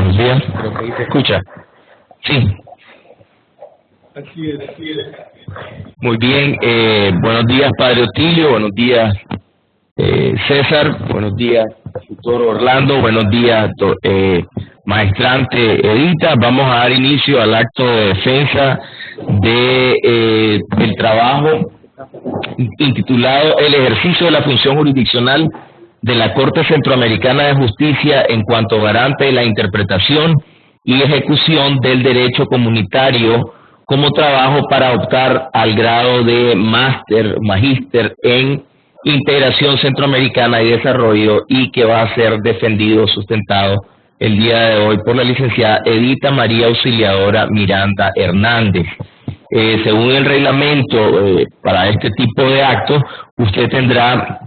Buenos días. ¿Se escucha? Sí. Así es, así es. Muy bien. Buenos días, Padre Otilio. Buenos días, César. Buenos días, Tutor Orlando. Buenos días, Maestrante Edita. Vamos a dar inicio al acto de defensa del trabajo intitulado El ejercicio de la función jurisdiccional de la Corte Centroamericana de Justicia en cuanto garante de la interpretación y ejecución del derecho comunitario como trabajo para optar al grado de magíster en integración centroamericana y desarrollo, y que va a ser defendido, sustentado el día de hoy por la licenciada Edita María Auxiliadora Miranda Hernández. Según el reglamento, para este tipo de actos, usted tendrá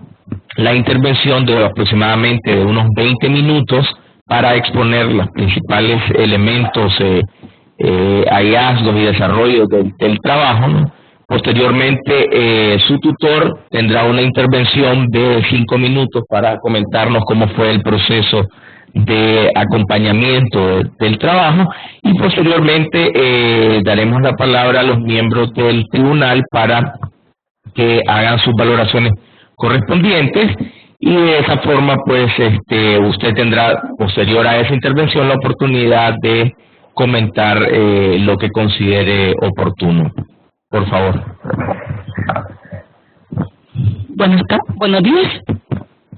la intervención de aproximadamente de unos 20 minutos para exponer los principales elementos, hallazgos y desarrollos del trabajo, ¿no? Posteriormente, su tutor tendrá una intervención de 5 minutos para comentarnos cómo fue el proceso de acompañamiento del trabajo, y posteriormente daremos la palabra a los miembros del tribunal para que hagan sus valoraciones correspondientes, y de esa forma pues usted tendrá posterior a esa intervención la oportunidad de comentar lo que considere oportuno. Por favor. Buenos días.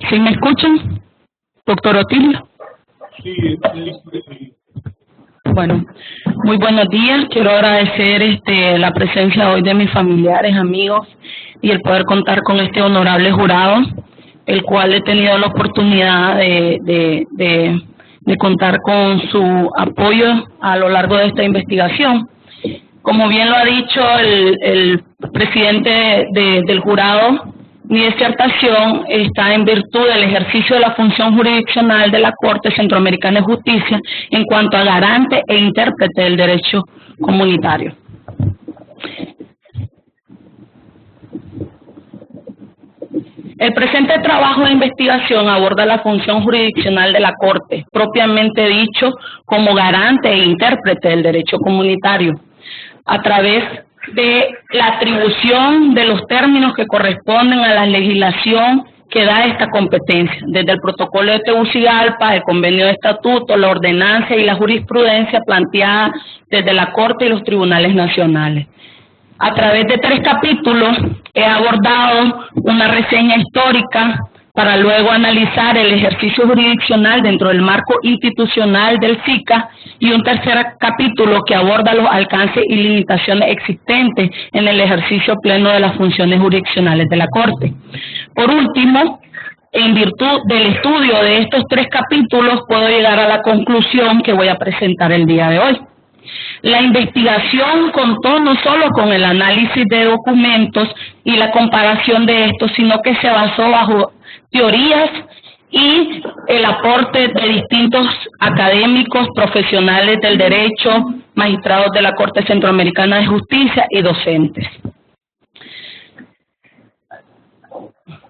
¿Sí me escuchan, doctor Otilio? Sí. Bueno, muy buenos días. Quiero agradecer la presencia hoy de mis familiares, amigos, y el poder contar con este honorable jurado, el cual he tenido la oportunidad de contar con su apoyo a lo largo de esta investigación. Como bien lo ha dicho el presidente del jurado, mi disertación está en virtud del ejercicio de la función jurisdiccional de la Corte Centroamericana de Justicia en cuanto a garante e intérprete del derecho comunitario. El presente trabajo de investigación aborda la función jurisdiccional de la Corte, propiamente dicho como garante e intérprete del derecho comunitario, a través de la atribución de los términos que corresponden a la legislación que da esta competencia, desde el protocolo de Tegucigalpa, el convenio de estatuto, la ordenanza y la jurisprudencia planteada desde la Corte y los tribunales nacionales. A través de 3 capítulos he abordado una reseña histórica para luego analizar el ejercicio jurisdiccional dentro del marco institucional del SICA, y un tercer capítulo que aborda los alcances y limitaciones existentes en el ejercicio pleno de las funciones jurisdiccionales de la Corte. Por último, en virtud del estudio de estos 3 capítulos, puedo llegar a la conclusión que voy a presentar el día de hoy. La investigación contó no solo con el análisis de documentos y la comparación de estos, sino que se basó bajo teorías y el aporte de distintos académicos, profesionales del derecho, magistrados de la Corte Centroamericana de Justicia y docentes.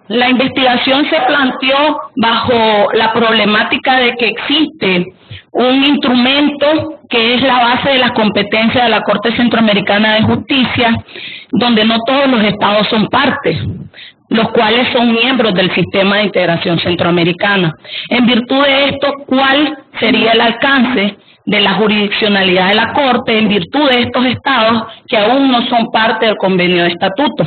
La investigación se planteó bajo la problemática de que existe un instrumento que es la base de las competencias de la Corte Centroamericana de Justicia, donde no todos los estados son partes, los cuales son miembros del sistema de integración centroamericana. En virtud de esto, ¿cuál sería el alcance de la jurisdiccionalidad de la Corte en virtud de estos estados que aún no son parte del convenio de estatuto?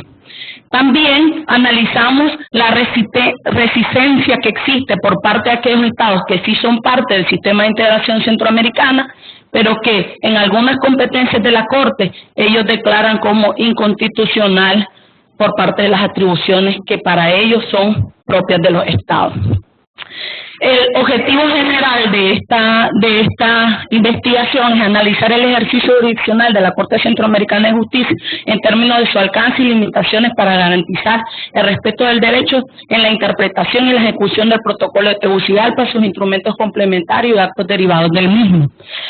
También analizamos la resistencia que existe por parte de aquellos estados que sí son parte del sistema de integración centroamericana, pero que en algunas competencias de la Corte ellos declaran como inconstitucional por parte de las atribuciones que para ellos son propias de los estados. El objetivo general de esta investigación es analizar el ejercicio jurisdiccional de la Corte Centroamericana de Justicia en términos de su alcance y limitaciones para garantizar el respeto del derecho en la interpretación y la ejecución del protocolo de Tegucigalpa, sus instrumentos complementarios y actos derivados del mismo.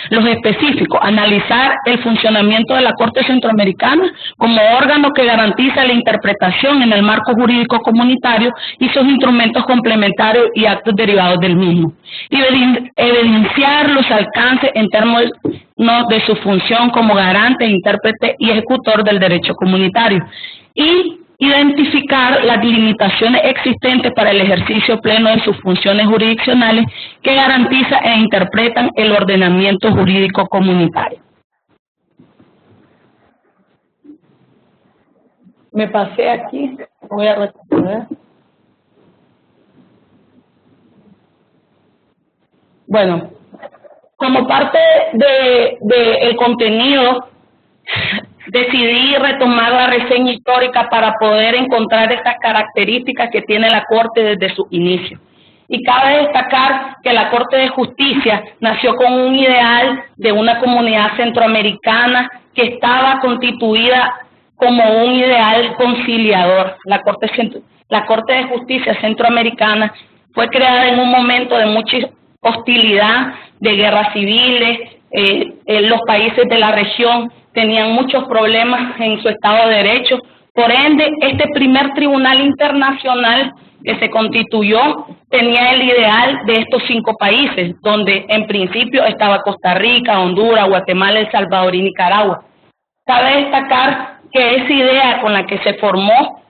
Los específicos, analizar el funcionamiento de la Corte Centroamericana como órgano que garantiza la interpretación en el marco jurídico comunitario y sus instrumentos complementarios y actos derivados del mismo y evidenciar los alcances en términos de su función como garante, intérprete y ejecutor del derecho comunitario, y identificar las limitaciones existentes para el ejercicio pleno de sus funciones jurisdiccionales que garantizan e interpretan el ordenamiento jurídico comunitario. Me pasé aquí, voy a retroceder. Bueno, como parte del contenido, decidí retomar la reseña histórica para poder encontrar estas características que tiene la Corte desde su inicio. Y cabe destacar que la Corte de Justicia nació con un ideal de una comunidad centroamericana que estaba constituida como un ideal conciliador. La Corte de Justicia Centroamericana fue creada en un momento de mucha hostilidad, de guerras civiles. Los países de la región tenían muchos problemas en su Estado de Derecho. Por ende, este primer tribunal internacional que se constituyó tenía el ideal de estos 5 países, donde en principio estaba Costa Rica, Honduras, Guatemala, El Salvador y Nicaragua. Cabe destacar que esa idea con la que se formó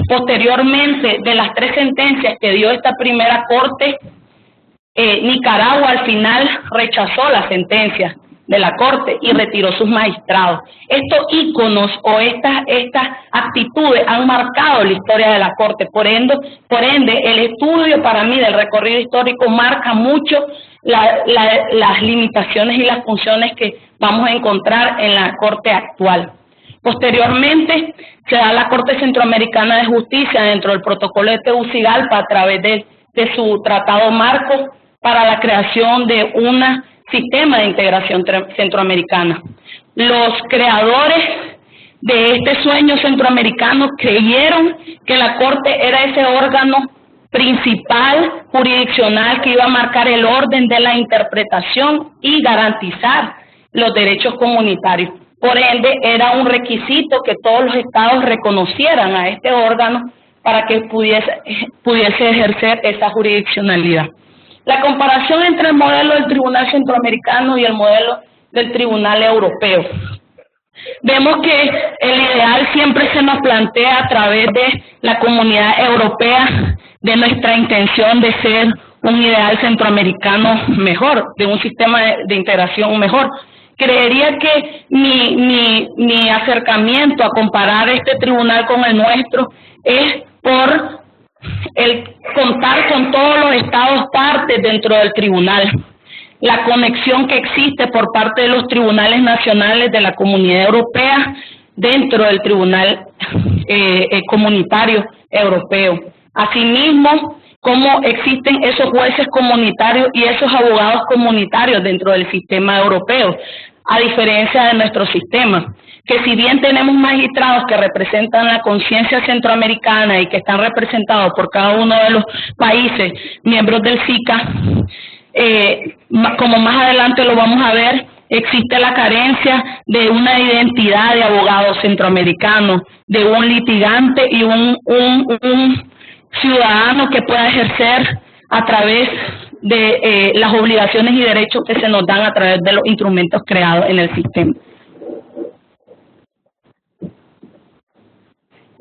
posteriormente de las 3 sentencias que dio esta primera corte, Nicaragua al final rechazó la sentencia de la Corte y retiró sus magistrados. Estos íconos o estas actitudes han marcado la historia de la Corte. Por ende, el estudio para mí del recorrido histórico marca mucho las limitaciones y las funciones que vamos a encontrar en la Corte actual. Posteriormente, se da la Corte Centroamericana de Justicia dentro del protocolo de Tegucigalpa a través de su tratado marco para la creación de un sistema de integración centroamericana. Los creadores de este sueño centroamericano creyeron que la Corte era ese órgano principal jurisdiccional que iba a marcar el orden de la interpretación y garantizar los derechos comunitarios. Por ende, era un requisito que todos los estados reconocieran a este órgano para que pudiese ejercer esa jurisdiccionalidad. La comparación entre el modelo del Tribunal Centroamericano y el modelo del Tribunal Europeo. Vemos que el ideal siempre se nos plantea a través de la Comunidad Europea, de nuestra intención de ser un ideal centroamericano mejor, de un sistema de integración mejor. Creería que mi acercamiento a comparar este tribunal con el nuestro es por el contar con todos los estados partes dentro del tribunal, la conexión que existe por parte de los tribunales nacionales de la Comunidad Europea dentro del Tribunal Comunitario Europeo. Asimismo, cómo existen esos jueces comunitarios y esos abogados comunitarios dentro del sistema europeo, a diferencia de nuestro sistema, que si bien tenemos magistrados que representan la conciencia centroamericana y que están representados por cada uno de los países miembros del SICA, como más adelante lo vamos a ver, existe la carencia de una identidad de abogado centroamericano, de un litigante y un ciudadano que pueda ejercer a través de las obligaciones y derechos que se nos dan a través de los instrumentos creados en el sistema.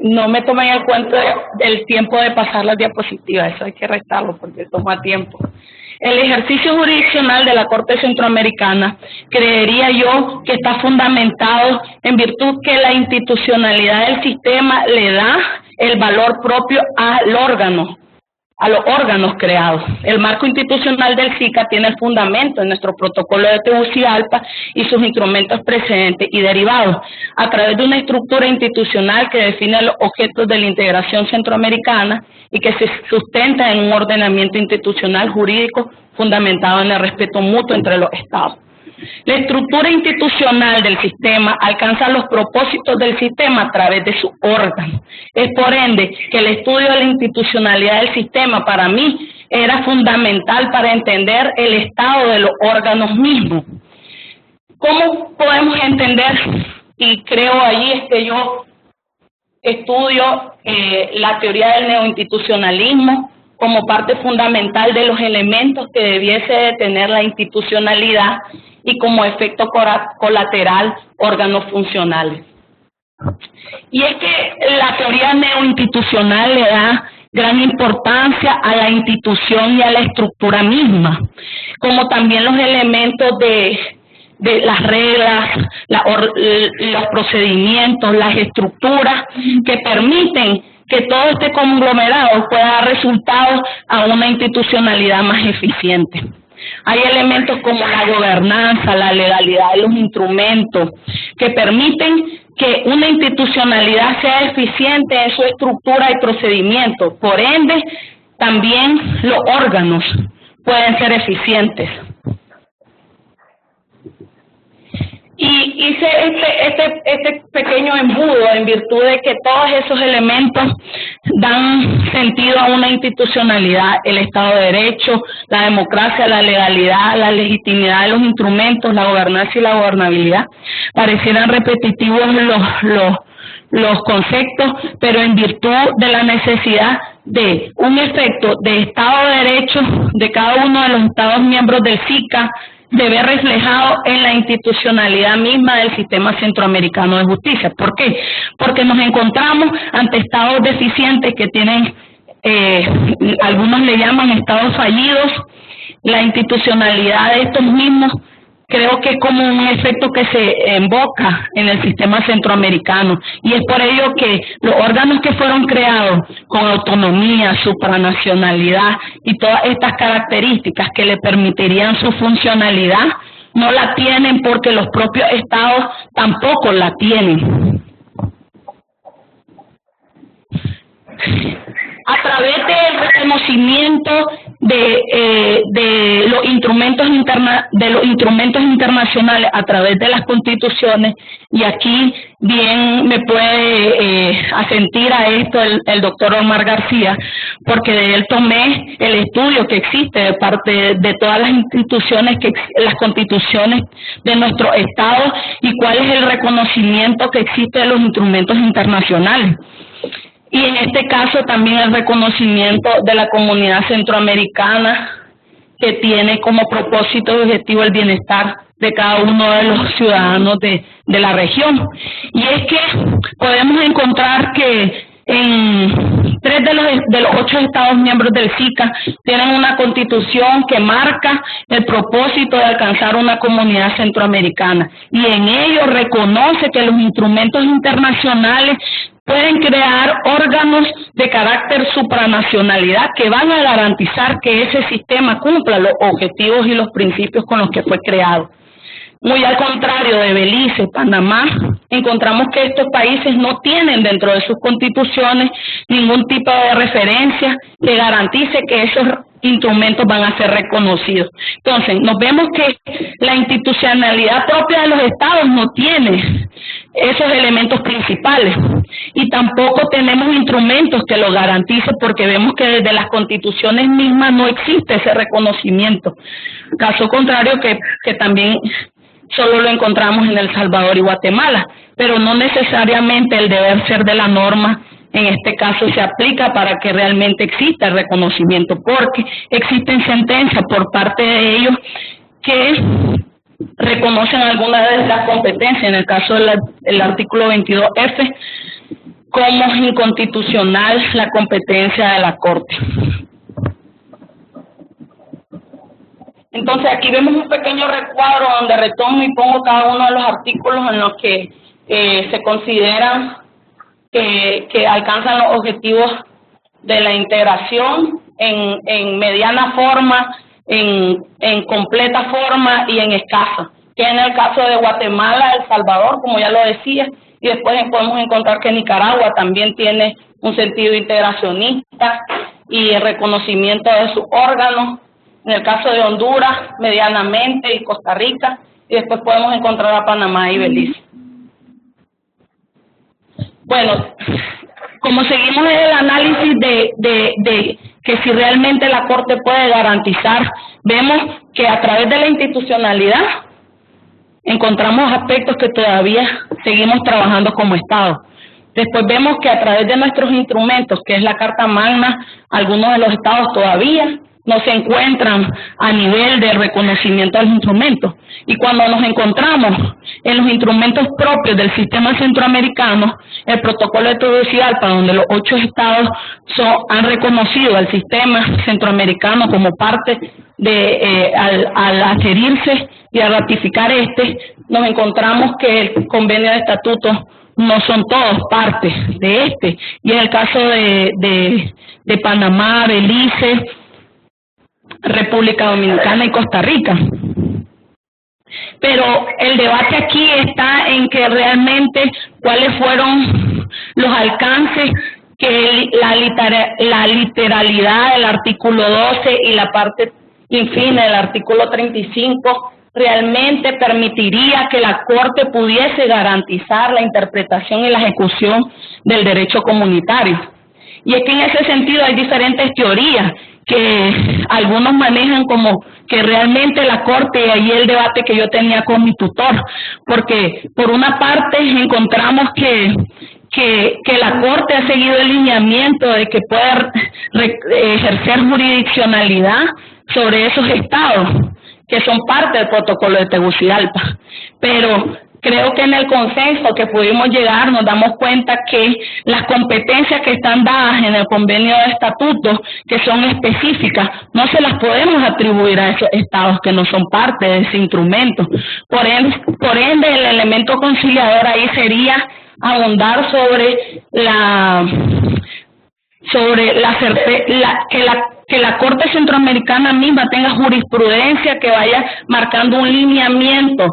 No me tomen el cuento del tiempo de pasar las diapositivas, eso hay que restarlo porque toma tiempo. El ejercicio jurisdiccional de la Corte Centroamericana, creería yo que está fundamentado en virtud que la institucionalidad del sistema le da el valor propio al órgano, a los órganos creados. El marco institucional del SICA tiene el fundamento en nuestro protocolo de Tegucigalpa y sus instrumentos precedentes y derivados, a través de una estructura institucional que define los objetos de la integración centroamericana y que se sustenta en un ordenamiento institucional jurídico fundamentado en el respeto mutuo entre los estados. La estructura institucional del sistema alcanza los propósitos del sistema a través de su órgano. Es por ende que el estudio de la institucionalidad del sistema para mí era fundamental para entender el estado de los órganos mismos. ¿Cómo podemos entender? Y creo allí es que yo estudio la teoría del neoinstitucionalismo como parte fundamental de los elementos que debiese de tener la institucionalidad y como efecto colateral órganos funcionales. Y es que la teoría neoinstitucional le da gran importancia a la institución y a la estructura misma, como también los elementos de las reglas, los procedimientos, las estructuras que permiten que todo este conglomerado pueda dar resultados a una institucionalidad más eficiente. Hay elementos como la gobernanza, la legalidad de los instrumentos, que permiten que una institucionalidad sea eficiente en su estructura y procedimiento. Por ende, también los órganos pueden ser eficientes. Y hice este pequeño embudo en virtud de que todos esos elementos dan sentido a una institucionalidad: el Estado de Derecho, la democracia, la legalidad, la legitimidad de los instrumentos, la gobernanza y la gobernabilidad. Parecieran repetitivos los conceptos, pero en virtud de la necesidad de un efecto de Estado de Derecho de cada uno de los Estados miembros del SICA, de ver reflejado en la institucionalidad misma del sistema centroamericano de justicia. ¿Por qué? Porque nos encontramos ante estados deficientes que tienen, algunos le llaman estados fallidos. La institucionalidad de estos mismos creo que es como un efecto que se invoca en el sistema centroamericano, y es por ello que los órganos que fueron creados con autonomía, supranacionalidad y todas estas características que le permitirían su funcionalidad, no la tienen porque los propios estados tampoco la tienen. A través del reconocimiento de los instrumentos internacionales a través de las constituciones, y aquí bien me puede asentir a esto el doctor Omar García, porque de él tomé el estudio que existe de parte de todas las instituciones, las constituciones de nuestro estado, y cuál es el reconocimiento que existe de los instrumentos internacionales. Y en este caso también el reconocimiento de la comunidad centroamericana, que tiene como propósito y objetivo el bienestar de cada uno de los ciudadanos de la región. Y es que podemos encontrar que en 3 de los 8 estados miembros del SICA tienen una constitución que marca el propósito de alcanzar una comunidad centroamericana, y en ello reconoce que los instrumentos internacionales pueden crear órganos de carácter supranacionalidad que van a garantizar que ese sistema cumpla los objetivos y los principios con los que fue creado. Muy al contrario de Belice, Panamá, encontramos que estos países no tienen dentro de sus constituciones ningún tipo de referencia que garantice que esos instrumentos van a ser reconocidos. Entonces, nos vemos que la institucionalidad propia de los estados no tiene esos elementos principales, y tampoco tenemos instrumentos que lo garanticen, porque vemos que desde las constituciones mismas no existe ese reconocimiento. Caso contrario que también solo lo encontramos en El Salvador y Guatemala, pero no necesariamente el deber ser de la norma en este caso se aplica para que realmente exista el reconocimiento, porque existen sentencias por parte de ellos que reconocen algunas de las competencias, en el caso del artículo 22F, como es inconstitucional la competencia de la Corte. Entonces aquí vemos un pequeño recuadro donde retomo y pongo cada uno de los artículos en los que se consideran que alcanzan los objetivos de la integración en mediana forma, en completa forma y en escasa, que en el caso de Guatemala, El Salvador, como ya lo decía, y después podemos encontrar que Nicaragua también tiene un sentido integracionista y el reconocimiento de sus órganos. En el caso de Honduras, medianamente, y Costa Rica, y después podemos encontrar a Panamá y Belice. Bueno, como seguimos en el análisis de que si realmente la Corte puede garantizar, vemos que a través de la institucionalidad encontramos aspectos que todavía seguimos trabajando como Estado. Después vemos que a través de nuestros instrumentos, que es la Carta Magna, algunos de los estados todavía no se encuentran a nivel de reconocimiento de los instrumentos. Y cuando nos encontramos en los instrumentos propios del sistema centroamericano, el protocolo de Tegucigalpa, donde los 8 estados han reconocido al sistema centroamericano como parte de, al adherirse y a ratificar nos encontramos que el convenio de estatutos no son todos parte de y en el caso de Panamá, Belice, República Dominicana y Costa Rica. Pero el debate aquí está en que realmente cuáles fueron los alcances que la literalidad del artículo 12 y la parte infine del artículo 35 realmente permitiría que la Corte pudiese garantizar la interpretación y la ejecución del derecho comunitario. Y es que en ese sentido hay diferentes teorías que algunos manejan como que realmente la Corte, y ahí el debate que yo tenía con mi tutor, porque por una parte encontramos que la Corte ha seguido el lineamiento de que puede ejercer jurisdiccionalidad sobre esos estados que son parte del protocolo de Tegucigalpa, pero creo que en el consenso que pudimos llegar nos damos cuenta que las competencias que están dadas en el convenio de estatutos, que son específicas, no se las podemos atribuir a esos estados que no son parte de ese instrumento. Por ende el elemento conciliador ahí sería abundar sobre que la Corte Centroamericana misma tenga jurisprudencia que vaya marcando un lineamiento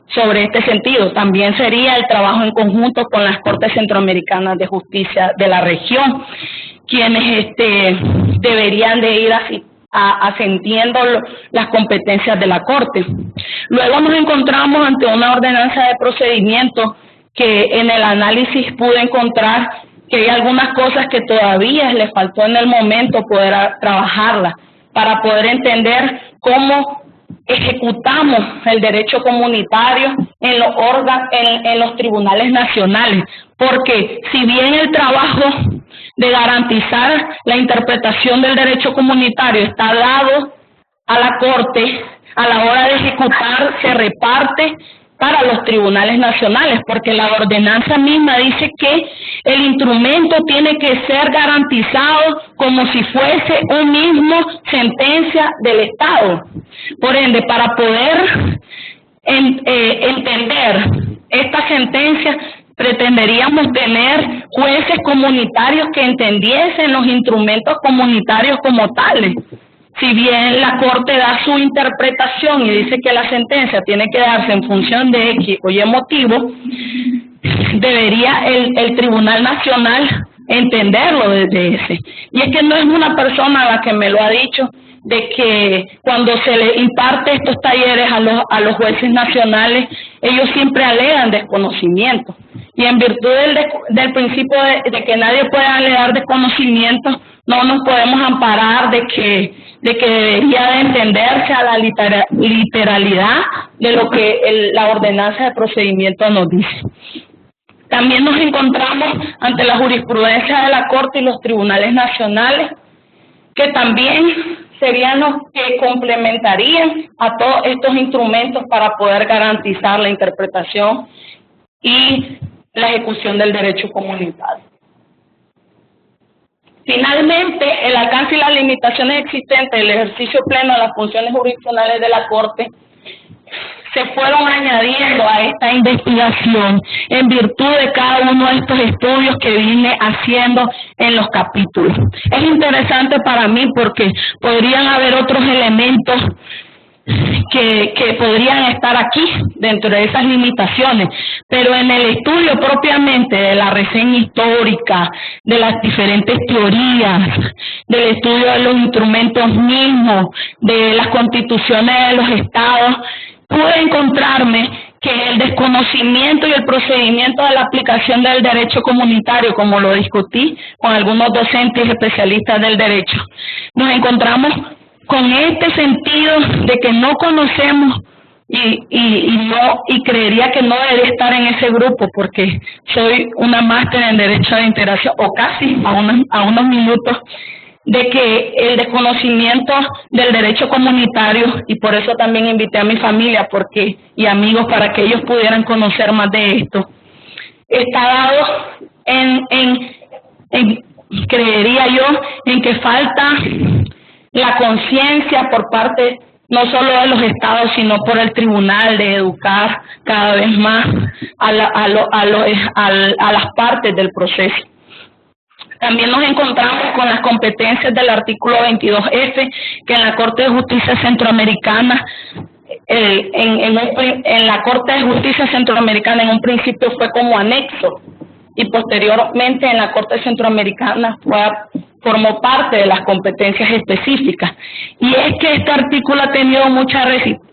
sobre este sentido. También sería el trabajo en conjunto con las Cortes Centroamericanas de Justicia de la región, quienes deberían de ir ascendiendo las competencias de la Corte. Luego nos encontramos ante una ordenanza de procedimiento que en el análisis pude encontrar que hay algunas cosas que todavía le faltó en el momento poder trabajarlas para poder entender cómo ejecutamos el derecho comunitario en los tribunales nacionales, porque si bien el trabajo de garantizar la interpretación del derecho comunitario está dado a la Corte, a la hora de ejecutar se reparte para los tribunales nacionales, porque la ordenanza misma dice que el instrumento tiene que ser garantizado como si fuese un mismo sentencia del Estado. Por ende, para poder entender esta sentencia, pretenderíamos tener jueces comunitarios que entendiesen los instrumentos comunitarios como tales. Si bien la Corte da su interpretación y dice que la sentencia tiene que darse en función de X o Y motivo, debería el Tribunal Nacional entenderlo desde ese. Y es que no es una persona la que me lo ha dicho, de que cuando se le imparte estos talleres a los jueces nacionales, ellos siempre alegan desconocimiento. Y en virtud del principio de que nadie puede alegar desconocimiento, no nos podemos amparar de que debería de entenderse a la literalidad de lo que la ordenanza de procedimiento nos dice. También nos encontramos ante la jurisprudencia de la Corte y los tribunales nacionales, que también serían los que complementarían a todos estos instrumentos para poder garantizar la interpretación y la ejecución del derecho comunitario. Finalmente, el alcance y las limitaciones existentes del ejercicio pleno de las funciones jurisdiccionales de la Corte se fueron añadiendo a esta investigación en virtud de cada uno de estos estudios que vine haciendo en los capítulos. Es interesante para mí porque podrían haber otros elementos que podrían estar aquí dentro de esas limitaciones, pero en el estudio propiamente de la reseña histórica, de las diferentes teorías, del estudio de los instrumentos mismos, de las constituciones de los estados, pude encontrarme que el desconocimiento y el procedimiento de la aplicación del derecho comunitario, como lo discutí con algunos docentes y especialistas del derecho, nos encontramos con este sentido de que no conocemos y creería que no debería estar en ese grupo porque soy una máster en Derecho de Integración, o casi a unos minutos de que el desconocimiento del derecho comunitario, y por eso también invité a mi familia y amigos para que ellos pudieran conocer más de esto, está dado creería yo, en que falta la conciencia por parte no solo de los estados, sino por el tribunal, de educar cada vez más a las partes del proceso. También nos encontramos con las competencias del artículo 22F, que en la Corte de Justicia Centroamericana, en la Corte de Justicia Centroamericana en un principio fue como anexo, y posteriormente en la Corte Centroamericana formó parte de las competencias específicas. Y es que este artículo ha tenido mucha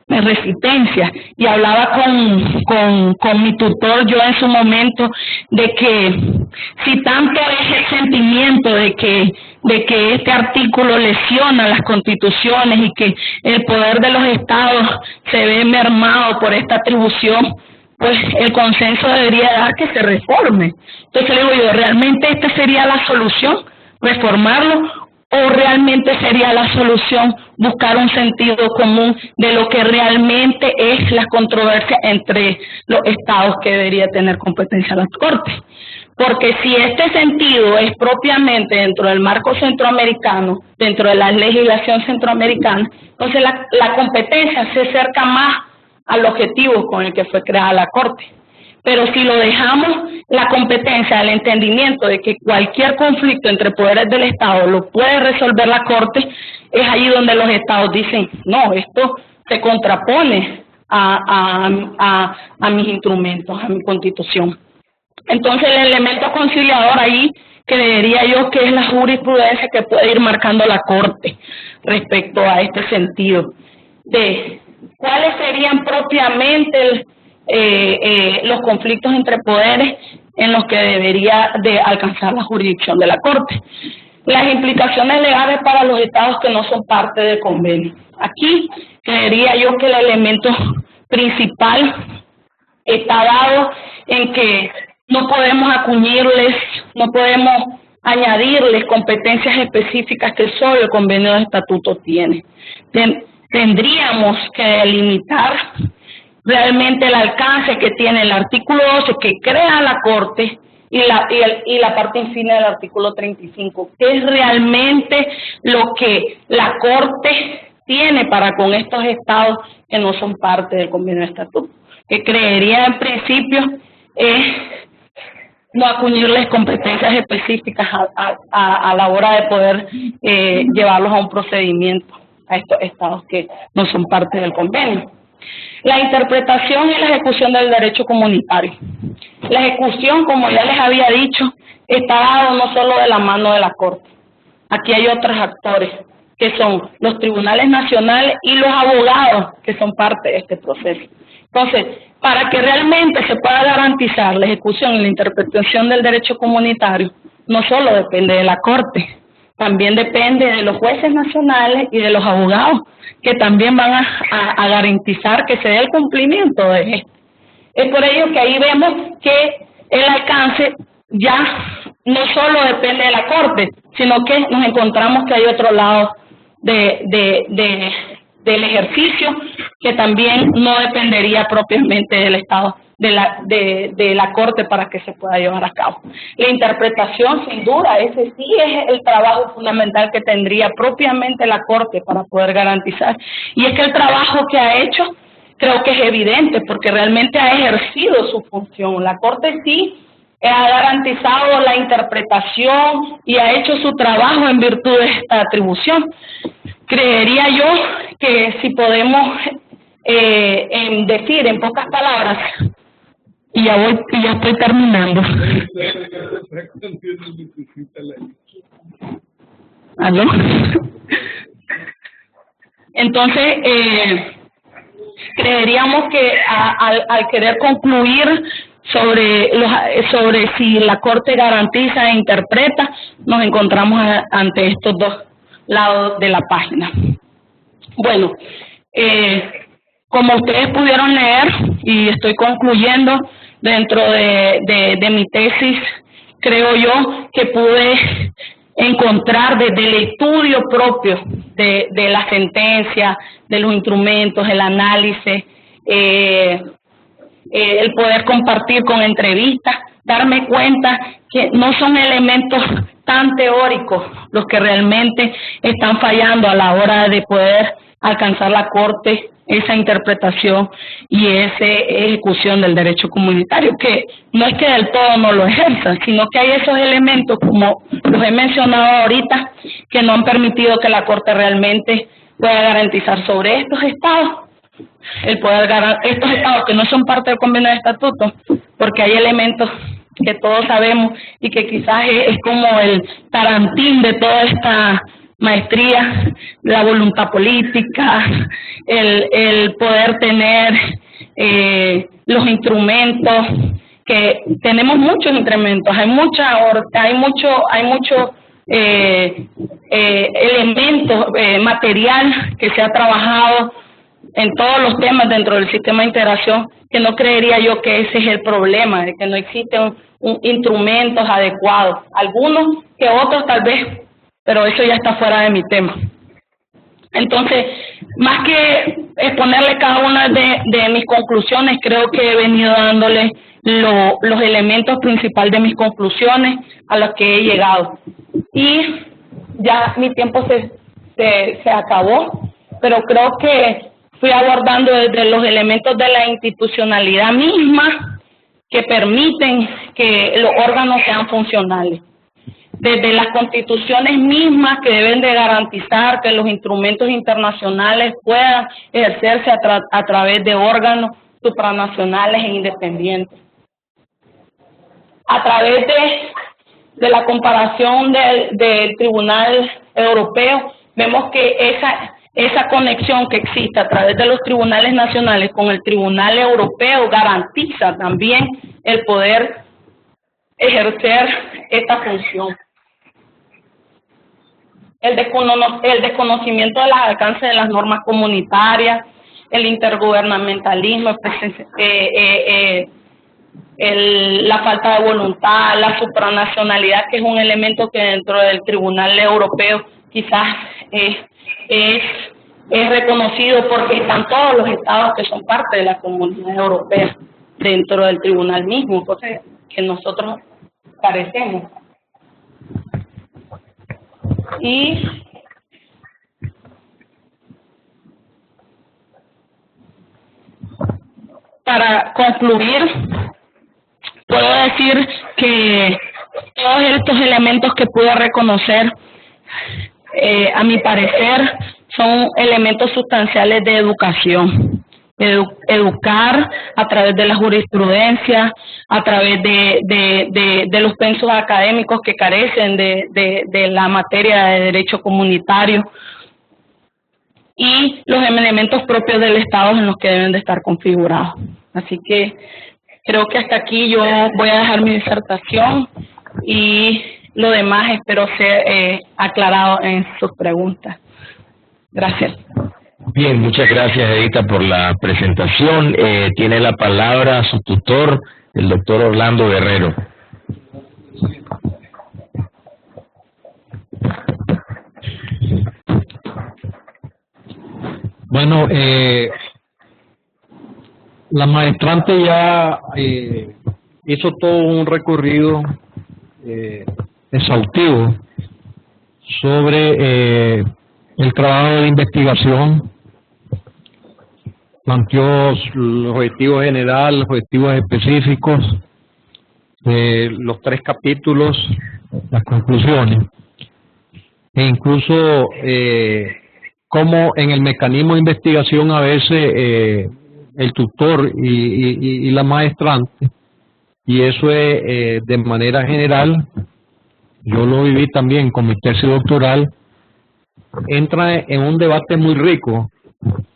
resistencia, y hablaba con mi tutor yo en su momento de que si tanto es el sentimiento de que este artículo lesiona las constituciones y que el poder de los estados se ve mermado por esta atribución, pues el consenso debería dar que se reforme. Entonces le digo yo, ¿realmente esta sería la solución, reformarlo? ¿O realmente sería la solución buscar un sentido común de lo que realmente es la controversia entre los estados que debería tener competencia la Corte? Porque si este sentido es propiamente dentro del marco centroamericano, dentro de la legislación centroamericana, entonces la competencia se acerca más al objetivo con el que fue creada la Corte. Pero si lo dejamos la competencia, el entendimiento de que cualquier conflicto entre poderes del Estado lo puede resolver la Corte, es ahí donde los estados dicen, no, esto se contrapone a mis instrumentos, a mi Constitución. Entonces el elemento conciliador ahí, creería yo que es la jurisprudencia que puede ir marcando la Corte respecto a este sentido de cuáles serían propiamente los conflictos entre poderes en los que debería de alcanzar la jurisdicción de la Corte. Las implicaciones legales para los estados que no son parte del convenio. Aquí creería yo que el elemento principal está dado en que no podemos acuñirles, no podemos añadirles competencias específicas que solo el convenio de estatuto tiene. Tendríamos que delimitar realmente el alcance que tiene el artículo 12 que crea la Corte y la parte insignia del artículo 35, que es realmente lo que la Corte tiene para con estos estados que no son parte del convenio de estatuto, que creería en principio no acuñirles competencias específicas a la hora de poder llevarlos a un procedimiento a estos estados que no son parte del convenio. La interpretación y la ejecución del derecho comunitario. La ejecución, como ya les había dicho, está dado no solo de la mano de la Corte. Aquí hay otros actores, que son los tribunales nacionales y los abogados, que son parte de este proceso. Entonces, para que realmente se pueda garantizar la ejecución y la interpretación del derecho comunitario, no solo depende de la Corte, también depende de los jueces nacionales y de los abogados, que también van a garantizar que se dé el cumplimiento de esto. Es por ello que ahí vemos que el alcance ya no solo depende de la Corte, sino que nos encontramos que hay otro lado del ejercicio que también no dependería propiamente del Estado, de la Corte para que se pueda llevar a cabo. La interpretación, sin duda, ese sí es el trabajo fundamental que tendría propiamente la Corte para poder garantizar. Y es que el trabajo que ha hecho creo que es evidente porque realmente ha ejercido su función. La Corte sí ha garantizado la interpretación y ha hecho su trabajo en virtud de esta atribución. Creería yo que si podemos decir en pocas palabras, y ya estoy terminando. ¿Aló? Entonces, creeríamos que al querer concluir sobre si la Corte garantiza e interpreta, nos encontramos ante estos dos lados de la página. Bueno, Como ustedes pudieron leer, y estoy concluyendo, dentro de mi tesis, creo yo que pude encontrar desde el estudio propio de la sentencia, de los instrumentos, el análisis, el poder compartir con entrevistas, darme cuenta que no son elementos tan teóricos los que realmente están fallando a la hora de poder alcanzar la Corte esa interpretación y esa ejecución del derecho comunitario, que no es que del todo no lo ejerzan, sino que hay esos elementos, como los he mencionado ahorita, que no han permitido que la Corte realmente pueda garantizar sobre estos estados, estos estados que no son parte del convenio de estatuto, porque hay elementos que todos sabemos y que quizás es como el tarantín de toda esta maestría, la voluntad política, el poder tener los instrumentos, que tenemos muchos instrumentos, hay mucho elementos, material que se ha trabajado en todos los temas dentro del sistema de integración, que no creería yo que ese es el problema, de que no existen instrumentos adecuados, algunos que otros tal vez, pero eso ya está fuera de mi tema. Entonces, más que exponerle cada una de mis conclusiones, creo que he venido dándole los elementos principales de mis conclusiones a los que he llegado. Y ya mi tiempo se acabó, pero creo que fui abordando desde los elementos de la institucionalidad misma que permiten que los órganos sean funcionales, desde las constituciones mismas que deben de garantizar que los instrumentos internacionales puedan ejercerse a través de órganos supranacionales e independientes. A través de la comparación del Tribunal Europeo, vemos que esa conexión que existe a través de los tribunales nacionales con el Tribunal Europeo garantiza también el poder ejercer esta función. El desconocimiento de los alcances de las normas comunitarias, el intergubernamentalismo, la falta de voluntad, la supranacionalidad, que es un elemento que dentro del Tribunal Europeo quizás es reconocido porque están todos los estados que son parte de la Comunidad Europea dentro del tribunal mismo, cosa que nosotros carecemos. Y para concluir, puedo decir que todos estos elementos que pude reconocer, a mi parecer, son elementos sustanciales de educación. Educar a través de la jurisprudencia, a través de los pensos académicos que carecen de la materia de derecho comunitario, y los elementos propios del Estado en los que deben de estar configurados. Así que creo que hasta aquí yo voy a dejar mi disertación y lo demás espero ser aclarado en sus preguntas. Gracias. Bien, muchas gracias, Edita, por la presentación. Tiene la palabra su tutor, el doctor Orlando Guerrero. Bueno, la maestrante ya hizo todo un recorrido exhaustivo sobre el trabajo de investigación, planteó los objetivos generales, los objetivos específicos, los 3 capítulos, las conclusiones, e incluso cómo en el mecanismo de investigación a veces el tutor y la maestrante, y eso es de manera general, yo lo viví también con mi tesis doctoral, entra en un debate muy rico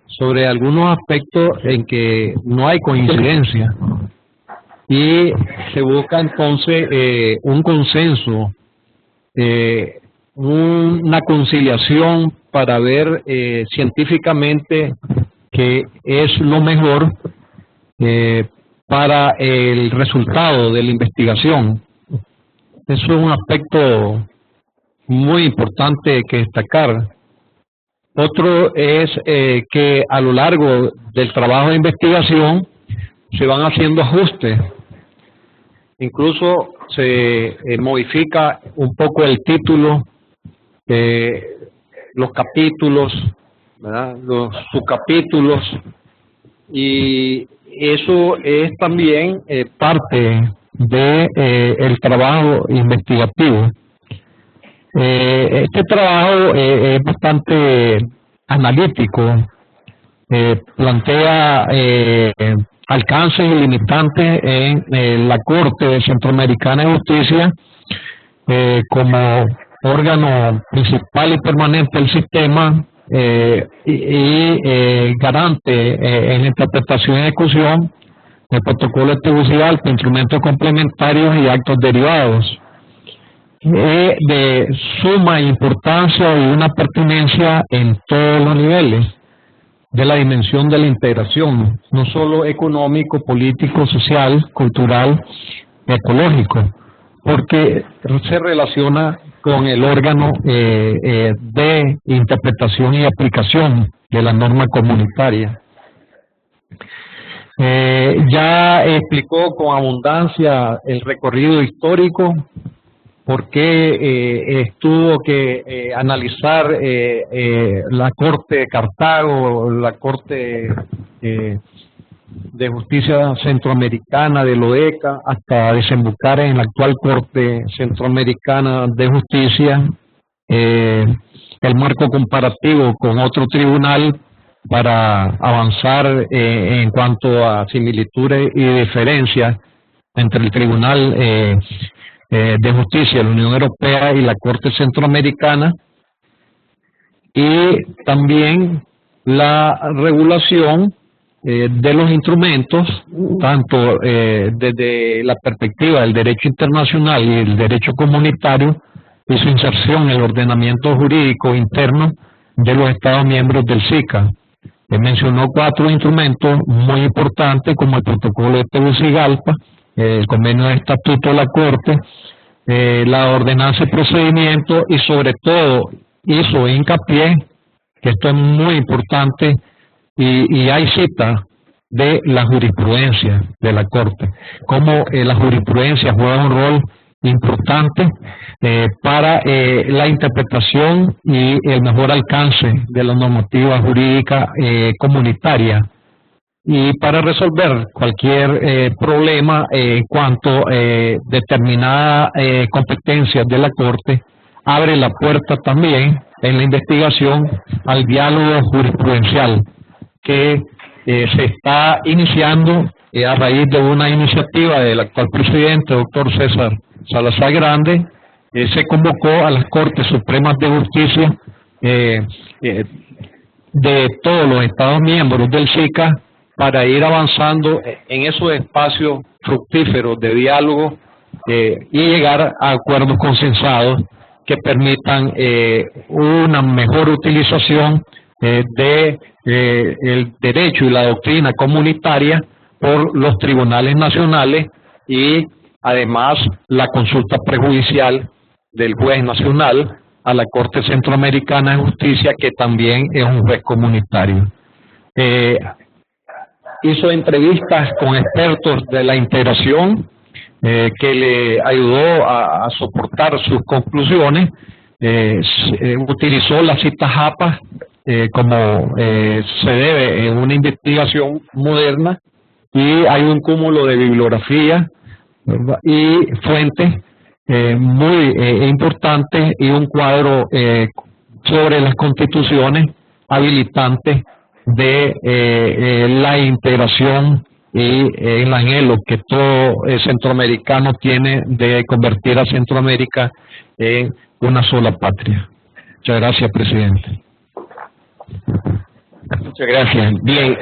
sobre algunos aspectos en que no hay coincidencia y se busca entonces un consenso, una conciliación para ver científicamente que es lo mejor para el resultado de la investigación. Eso es un aspecto muy importante que destacar. Otro es que a lo largo del trabajo de investigación se van haciendo ajustes. Incluso se modifica un poco el título, los capítulos, ¿verdad?, los subcapítulos, y eso es también parte de el trabajo investigativo. Este trabajo es bastante analítico, plantea alcances y limitantes en la Corte Centroamericana de Justicia como órgano principal y permanente del sistema y garante en la interpretación y ejecución del protocolo de Tegucigalpa, instrumentos complementarios y actos derivados. De suma importancia y una pertinencia en todos los niveles de la dimensión de la integración, no solo económico, político, social, cultural, ecológico, porque se relaciona con el órgano de interpretación y aplicación de la norma comunitaria. Ya explicó con abundancia el recorrido histórico, por qué tuvo que analizar la Corte de Cartago, la Corte de Justicia Centroamericana de Loeca, hasta desembocar en la actual Corte Centroamericana de Justicia, el marco comparativo con otro tribunal para avanzar en cuanto a similitudes y diferencias entre el Tribunal de Justicia de la Unión Europea y la Corte Centroamericana, y también la regulación de los instrumentos, tanto desde la perspectiva del derecho internacional y el derecho comunitario, y su inserción en el ordenamiento jurídico interno de los Estados miembros del SICA. Mencionó 4 instrumentos muy importantes, como el protocolo de Tegucigalpa, el convenio de estatuto de la Corte, la ordenanza de procedimiento, y sobre todo hizo hincapié, que esto es muy importante, y hay cita de la jurisprudencia de la Corte, cómo la jurisprudencia juega un rol importante para la interpretación y el mejor alcance de la normativa jurídica comunitaria, y para resolver cualquier problema en cuanto a determinadas competencias de la Corte, abre la puerta también en la investigación al diálogo jurisprudencial que se está iniciando a raíz de una iniciativa del actual presidente, doctor César Salazar Grande. Se convocó a las Cortes Supremas de Justicia de todos los Estados miembros del SICA para ir avanzando en esos espacios fructíferos de diálogo y llegar a acuerdos consensados que permitan una mejor utilización de el derecho y la doctrina comunitaria por los tribunales nacionales, y además la consulta prejudicial del juez nacional a la Corte Centroamericana de Justicia, que también es un juez comunitario. Hizo entrevistas con expertos de la integración que le ayudó a soportar sus conclusiones. Utilizó las citas JAPA como se debe en una investigación moderna, y hay un cúmulo de bibliografía y fuentes muy importantes, y un cuadro sobre las constituciones habilitantes de la integración y el anhelo que todo centroamericano tiene de convertir a Centroamérica en una sola patria. Muchas gracias, presidente. Muchas gracias. Bien,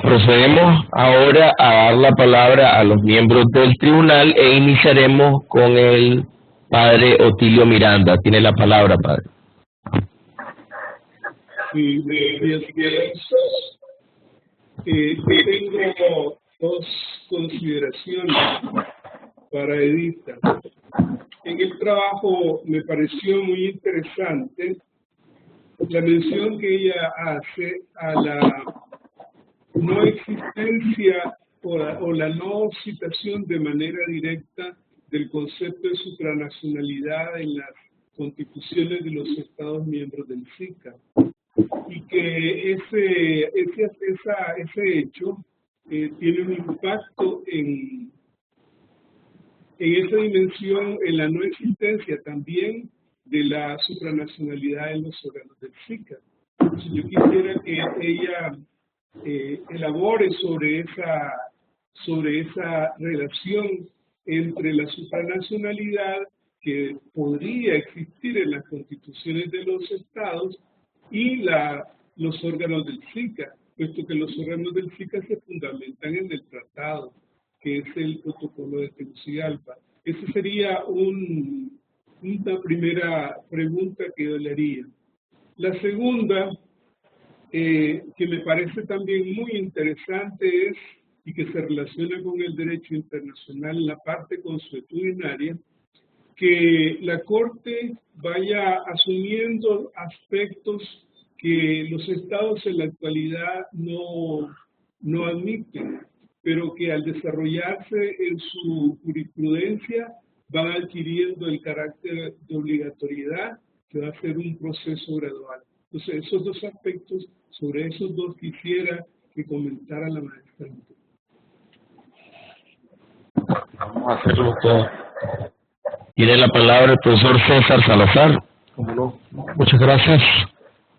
procedemos ahora a dar la palabra a los miembros del tribunal e iniciaremos con el padre Otilio Miranda. Tiene la palabra, padre. Sí, Tengo dos consideraciones para Edita. En el trabajo me pareció muy interesante la mención que ella hace a la no existencia o la no citación de manera directa del concepto de supranacionalidad en las constituciones de los Estados miembros del SICA, y que ese hecho tiene un impacto en esa dimensión, en la no existencia también de la supranacionalidad en los órganos del SICA. Entonces, yo quisiera que ella elabore sobre esa relación entre la supranacionalidad que podría existir en las constituciones de los estados y los órganos del SICA, puesto que los órganos del SICA se fundamentan en el tratado, que es el protocolo de Tegucigalpa. Esa sería una primera pregunta que yo le haría. La segunda, que me parece también muy interesante, es, y que se relaciona con el derecho internacional en la parte consuetudinaria, que la Corte vaya asumiendo aspectos que los estados en la actualidad no admiten, pero que al desarrollarse en su jurisprudencia van adquiriendo el carácter de obligatoriedad, que va a ser un proceso gradual. Entonces, esos dos aspectos, sobre esos dos quisiera que comentara la maestra. Vamos a hacerlo todo. Tiene la palabra el profesor César Salazar. ¿Cómo no? Muchas gracias.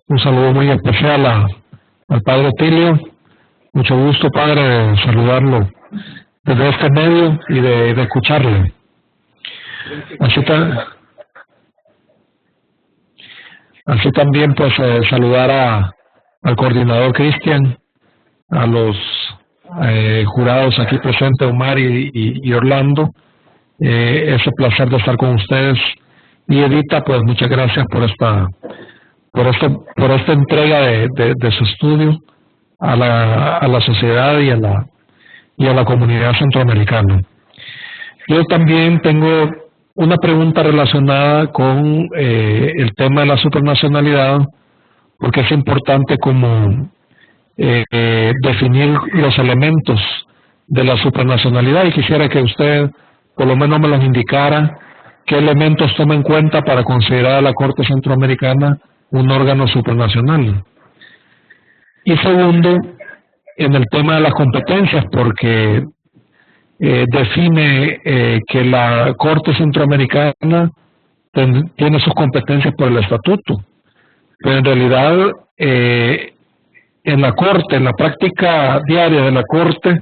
Un saludo muy especial al padre Otilio. Mucho gusto, padre, saludarlo desde este medio y de escucharle. Así también, pues, saludar al coordinador Cristian, a los jurados aquí presentes, Omar y Orlando. Ese placer de estar con ustedes. Y Edita, pues muchas gracias por esta entrega de su estudio a la sociedad y a la comunidad centroamericana. Yo también tengo una pregunta relacionada con el tema de la supranacionalidad, porque es importante como definir los elementos de la supranacionalidad, y quisiera que usted por lo menos me los indicara, qué elementos toma en cuenta para considerar a la Corte Centroamericana un órgano supranacional. Y segundo, en el tema de las competencias, porque define que la Corte Centroamericana tiene sus competencias por el estatuto, pero en realidad en la Corte, en la práctica diaria de la Corte,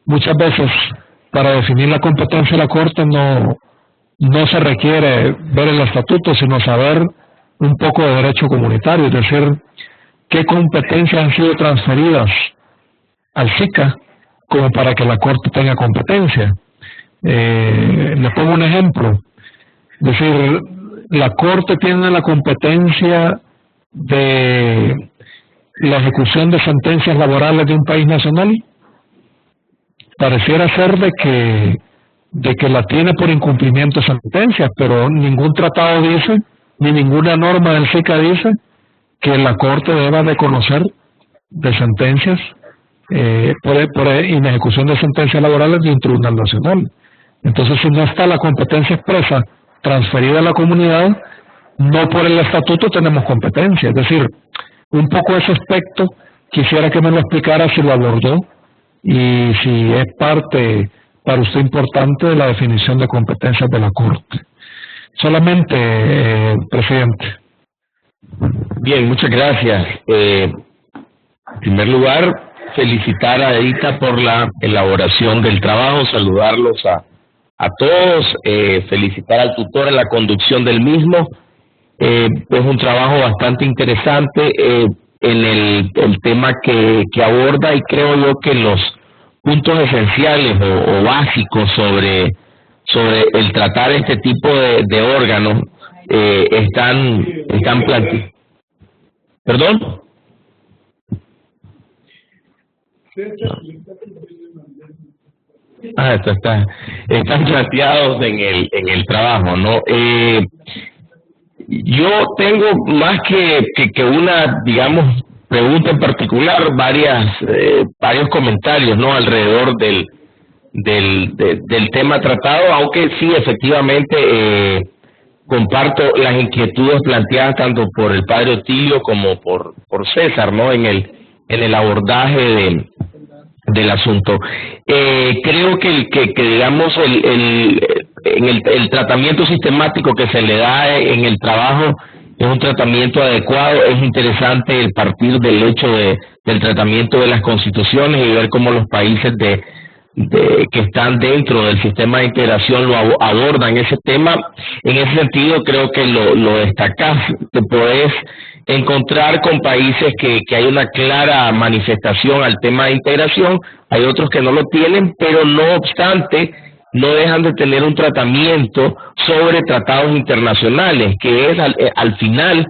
muchas veces para definir la competencia de la Corte no se requiere ver el estatuto, sino saber un poco de derecho comunitario, es decir, qué competencias han sido transferidas al SICA como para que la Corte tenga competencia. Le pongo un ejemplo. Es decir, la Corte tiene la competencia de la ejecución de sentencias laborales de un país nacional. Pareciera ser de que la tiene por incumplimiento de sentencias, pero ningún tratado dice, ni ninguna norma del SICA dice que la Corte deba de conocer de sentencias por inejecución de sentencias laborales de un tribunal nacional. Entonces, si no está la competencia expresa transferida a la comunidad, no por el estatuto tenemos competencia. Es decir, un poco ese aspecto quisiera que me lo explicara, si lo abordó y si es parte para usted importante de la definición de competencias de la Corte. Solamente, presidente. Bien, muchas gracias. En primer lugar, felicitar a Edita por la elaboración del trabajo, saludarlos a todos, felicitar al tutor en la conducción del mismo. Es un trabajo bastante interesante en el tema que aborda, y creo yo que los puntos esenciales o básicos sobre el tratar este tipo de órganos están planteados. ¿Perdón? César, le está sirviendo mandar. Ah, esto están planteados en el trabajo, ¿no? Yo tengo más que una, digamos, pregunta en particular, varios comentarios, ¿no? Alrededor del tema tratado, aunque sí, efectivamente, comparto las inquietudes planteadas tanto por el padre Otilio como por César, ¿no? En el abordaje del asunto. Creo que digamos el tratamiento sistemático que se le da en el trabajo es un tratamiento adecuado. Es interesante el partir del hecho del tratamiento de las constituciones y ver cómo los países que están dentro del sistema de integración lo abordan ese tema. En ese sentido, creo que lo destacás, te podés encontrar con países que hay una clara manifestación al tema de integración, hay otros que no lo tienen, pero no obstante, no dejan de tener un tratamiento sobre tratados internacionales, que es al final,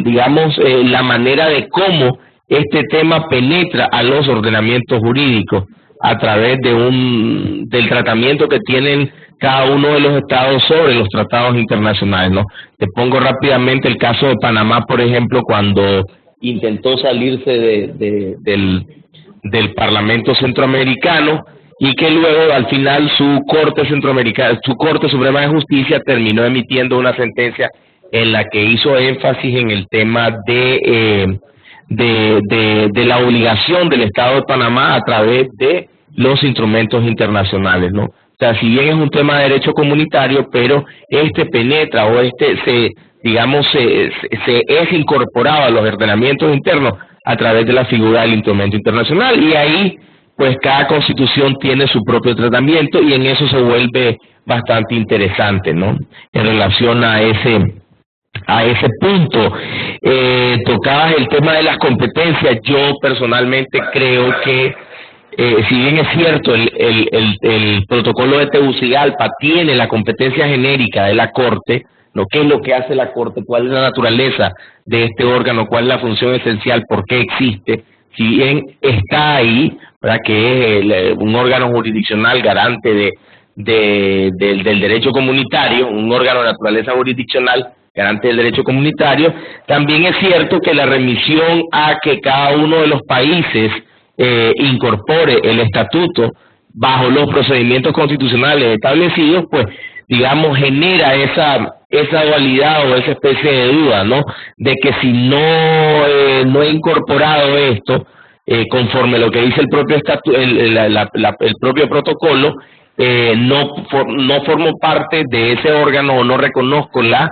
digamos, la manera de cómo este tema penetra a los ordenamientos jurídicos a través del tratamiento que tienen cada uno de los estados sobre los tratados internacionales, ¿no? Te pongo rápidamente el caso de Panamá, por ejemplo, cuando intentó salirse del Parlamento Centroamericano y que luego al final su Corte Suprema de Justicia terminó emitiendo una sentencia en la que hizo énfasis en el tema de la obligación del Estado de Panamá a través de los instrumentos internacionales, ¿no? O sea, si bien es un tema de derecho comunitario, pero penetra o es incorporado a los ordenamientos internos a través de la figura del instrumento internacional, y ahí pues cada constitución tiene su propio tratamiento y en eso se vuelve bastante interesante, ¿no? En relación a ese punto. Tocabas el tema de las competencias. Yo personalmente creo que si bien es cierto el protocolo de Tegucigalpa tiene la competencia genérica de la Corte, ¿no? ¿Qué es lo que hace la Corte? ¿Cuál es la naturaleza de este órgano? ¿Cuál es la función esencial? ¿Por qué existe? Si bien está ahí, ¿verdad? Que es un órgano jurisdiccional garante del derecho comunitario, un órgano de naturaleza jurisdiccional garante del derecho comunitario, también es cierto que la remisión a que cada uno de los países incorpore el estatuto bajo los procedimientos constitucionales establecidos, pues digamos genera esa dualidad o esa especie de duda, ¿no? De que si no he incorporado esto conforme lo que dice el propio el propio protocolo, no formo parte de ese órgano o no reconozco la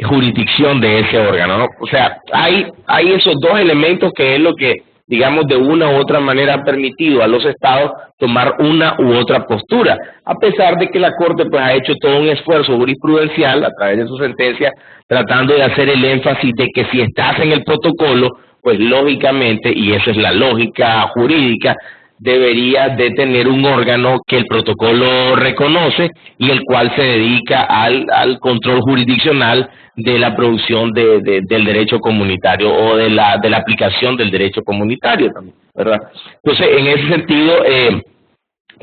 jurisdicción de ese órgano, ¿no? O sea, hay esos dos elementos que es lo que, digamos, de una u otra manera ha permitido a los estados tomar una u otra postura, a pesar de que la Corte pues ha hecho todo un esfuerzo jurisprudencial a través de su sentencia, tratando de hacer el énfasis de que si estás en el protocolo, pues lógicamente, y esa es la lógica jurídica, debería de tener un órgano que el protocolo reconoce y el cual se dedica al control jurisdiccional de la producción del derecho comunitario o de la aplicación del derecho comunitario también, ¿verdad? Entonces, en ese sentido,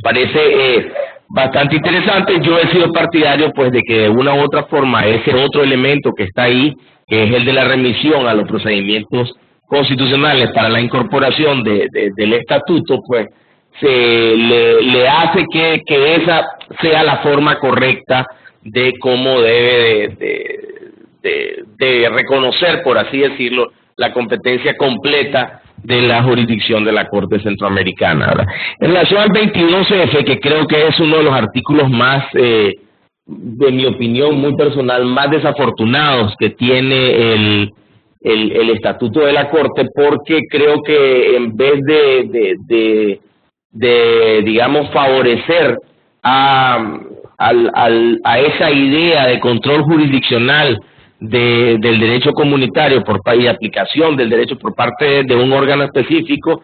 parece bastante interesante. Yo he sido partidario pues de que de una u otra forma ese otro elemento que está ahí, que es el de la remisión a los procedimientos constitucionales para la incorporación del estatuto, pues le hace que esa sea la forma correcta de cómo debe de reconocer, por así decirlo, la competencia completa de la jurisdicción de la Corte Centroamericana, ¿verdad? En relación al 22F, que creo que es uno de los artículos más, de mi opinión muy personal, más desafortunados que tiene el estatuto de la Corte, porque creo que en vez de digamos favorecer a esa idea de control jurisdiccional del derecho comunitario y aplicación del derecho por parte de un órgano específico,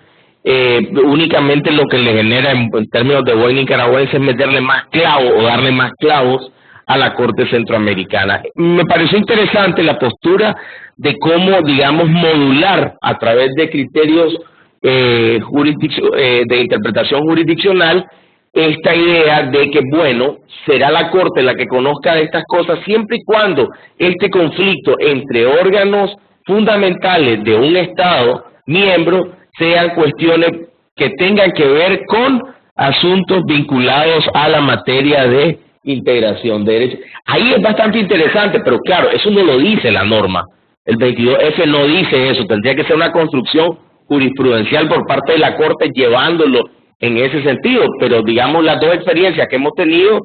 únicamente lo que le genera en términos de buen nicaragüense es meterle más clavos o darle más clavos a la Corte Centroamericana. Me pareció interesante la postura de cómo, digamos, modular a través de criterios de interpretación jurisdiccional, esta idea de que, bueno, será la Corte la que conozca de estas cosas siempre y cuando este conflicto entre órganos fundamentales de un Estado miembro sean cuestiones que tengan que ver con asuntos vinculados a la materia de integración de derechos. Ahí es bastante interesante, pero claro, eso no lo dice la norma. El 22F no dice eso, tendría que ser una construcción jurisprudencial por parte de la Corte llevándolo en ese sentido, pero digamos las dos experiencias que hemos tenido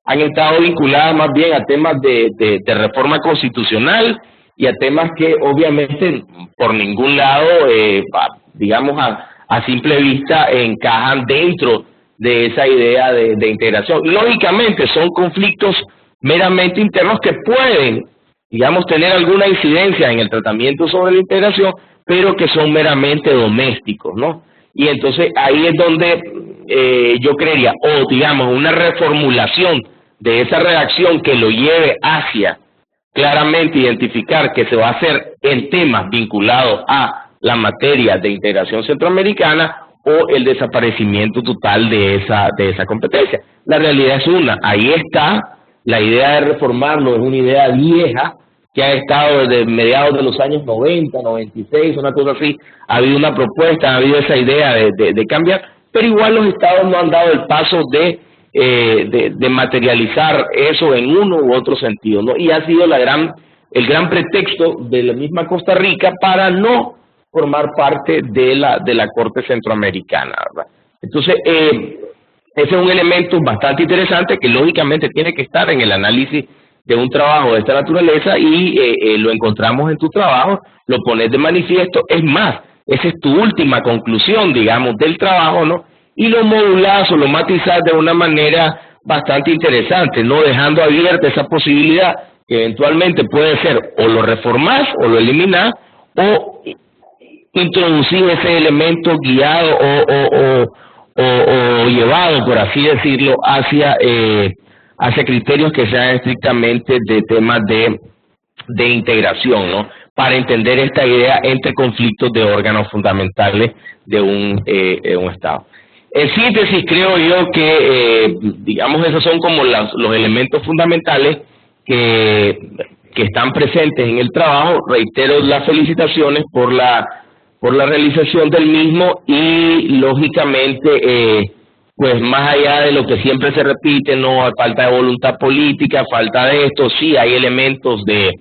han estado vinculadas más bien a temas de reforma constitucional y a temas que obviamente por ningún lado, digamos a simple vista, encajan dentro de esa idea de integración. Lógicamente son conflictos meramente internos que pueden, digamos, tener alguna incidencia en el tratamiento sobre la integración, pero que son meramente domésticos, ¿no? Y entonces ahí es donde yo creería, o digamos, una reformulación de esa redacción que lo lleve hacia claramente identificar que se va a hacer en temas vinculados a la materia de integración centroamericana o el desaparecimiento total de esa competencia. La realidad es una, ahí está, la idea de reformarlo es una idea vieja que ha estado desde mediados de los años 90, 96, una cosa así, ha habido una propuesta, ha habido esa idea de cambiar, pero igual los estados no han dado el paso de materializar eso en uno u otro sentido, ¿no? Y ha sido el gran pretexto de la misma Costa Rica para no formar parte de la Corte Centroamericana, ¿verdad? Entonces, ese es un elemento bastante interesante que lógicamente tiene que estar en el análisis de un trabajo de esta naturaleza y lo encontramos en tu trabajo, lo pones de manifiesto, es más, esa es tu última conclusión, digamos, del trabajo, ¿no? Y lo modulás o lo matizás de una manera bastante interesante, no dejando abierta esa posibilidad que eventualmente puede ser o lo reformás o lo eliminás o introducir ese elemento guiado o llevado, por así decirlo, hacia criterios que sean estrictamente de temas de integración, ¿no? Para entender esta idea entre conflictos de órganos fundamentales de un Estado. En síntesis, creo yo que, digamos, esos son como los elementos fundamentales que están presentes en el trabajo. Reitero las felicitaciones por la realización del mismo y, lógicamente, pues más allá de lo que siempre se repite, no hay falta de voluntad política, falta de esto, sí hay elementos de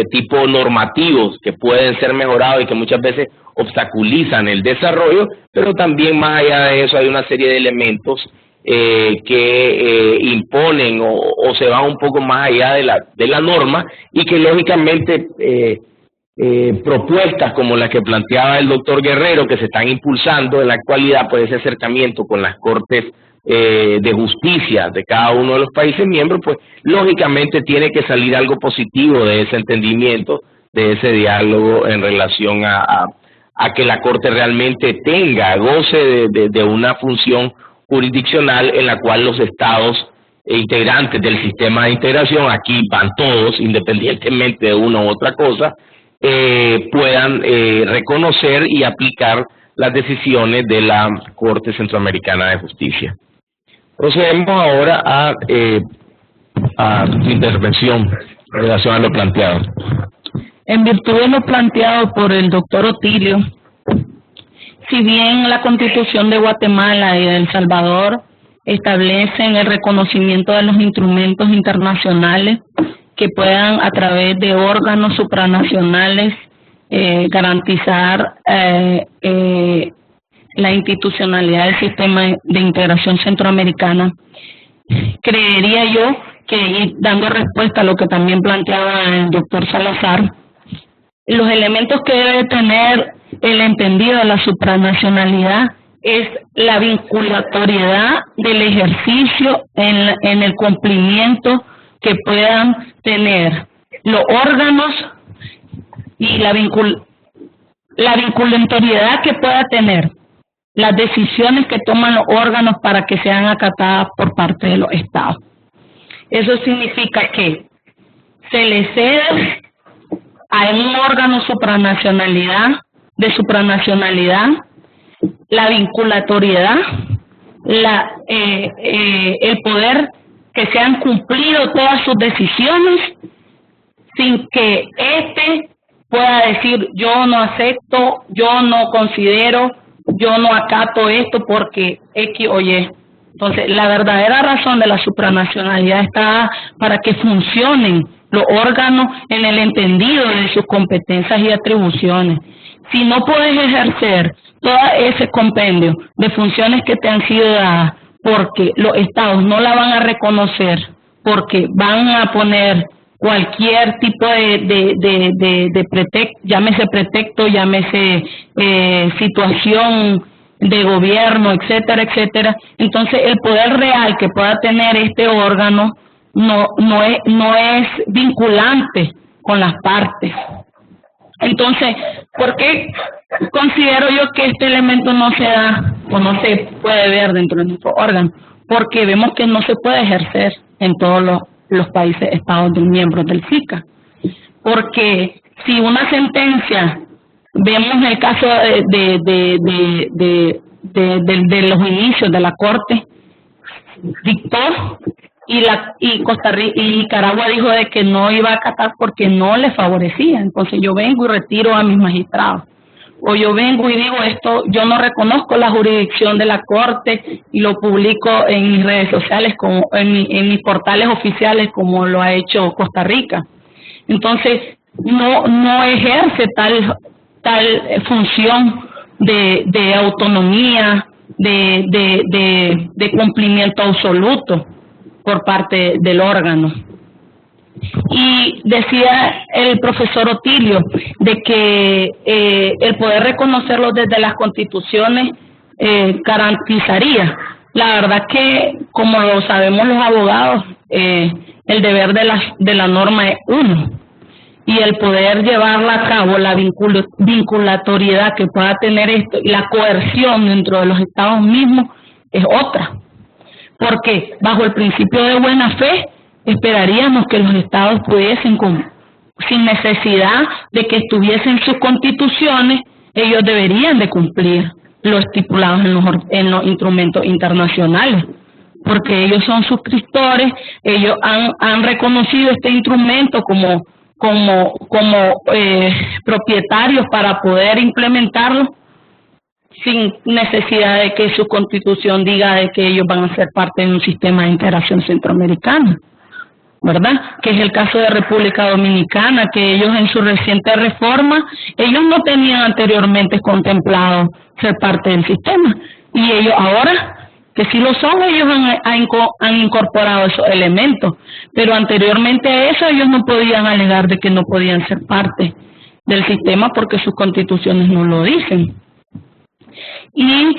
tipo normativos que pueden ser mejorados y que muchas veces obstaculizan el desarrollo, pero también más allá de eso hay una serie de elementos que imponen o se van un poco más allá de la norma y que lógicamente propuestas como las que planteaba el doctor Guerrero, que se están impulsando en la actualidad, pues ese acercamiento con las cortes de justicia de cada uno de los países miembros, pues lógicamente tiene que salir algo positivo de ese entendimiento, de ese diálogo en relación a que la Corte realmente goce de una función jurisdiccional en la cual los estados integrantes del sistema de integración, aquí van todos, independientemente de una u otra cosa, puedan reconocer y aplicar las decisiones de la Corte Centroamericana de Justicia. Procedemos ahora a tu intervención en relación a lo planteado. En virtud de lo planteado por el doctor Otilio, si bien la Constitución de Guatemala y de El Salvador establecen el reconocimiento de los instrumentos internacionales que puedan, a través de órganos supranacionales, garantizar la institucionalidad del sistema de integración centroamericana, creería yo que, dando respuesta a lo que también planteaba el doctor Salazar, los elementos que debe tener el entendido de la supranacionalidad es la vinculatoriedad del ejercicio en el cumplimiento que puedan tener los órganos y la vinculatoriedad que pueda tener las decisiones que toman los órganos para que sean acatadas por parte de los estados. Eso significa que se le cede a un órgano supranacionalidad de supranacionalidad, la vinculatoriedad, el poder que se han cumplido todas sus decisiones sin que éste pueda decir yo no acepto, yo no considero, yo no acato esto porque X o Y. Entonces, la verdadera razón de la supranacionalidad está para que funcionen los órganos en el entendido de sus competencias y atribuciones. Si no puedes ejercer todo ese compendio de funciones que te han sido dadas porque los estados no la van a reconocer, porque van a poner cualquier tipo de pretexto, llámese situación de gobierno, etcétera, etcétera. Entonces, el poder real que pueda tener este órgano no es vinculante con las partes. Entonces, ¿por qué considero yo que este elemento no se da o no se puede ver dentro de nuestro órgano? Porque vemos que no se puede ejercer en todos los países estados miembros del SICA. Porque si una sentencia, vemos el caso de los inicios de la Corte, dictó y Nicaragua dijo de que no iba a acatar porque no le favorecía. Entonces yo vengo y retiro a mis magistrados. O yo vengo y digo esto, yo no reconozco la jurisdicción de la Corte y lo publico en mis redes sociales, como en mis portales oficiales, como lo ha hecho Costa Rica. Entonces no ejerce tal función de autonomía, de cumplimiento absoluto por parte del órgano. Y decía el profesor Otilio de que el poder reconocerlo desde las constituciones garantizaría. La verdad que, como lo sabemos los abogados, el deber de la norma es uno, y el poder llevarla a cabo, la vinculatoriedad que pueda tener esto y la coerción dentro de los estados mismos es otra. Porque bajo el principio de buena fe esperaríamos que los estados pudiesen, sin necesidad de que estuviesen sus constituciones, ellos deberían de cumplir lo estipulado en los instrumentos internacionales, porque ellos son suscriptores, ellos han reconocido este instrumento como propietarios para poder implementarlo, sin necesidad de que su constitución diga de que ellos van a ser parte de un sistema de integración centroamericana, ¿verdad? Que es el caso de República Dominicana, que ellos en su reciente reforma, ellos no tenían anteriormente contemplado ser parte del sistema, y ellos ahora, que sí lo son, ellos han incorporado esos elementos, pero anteriormente a eso ellos no podían alegar de que no podían ser parte del sistema porque sus constituciones no lo dicen. Y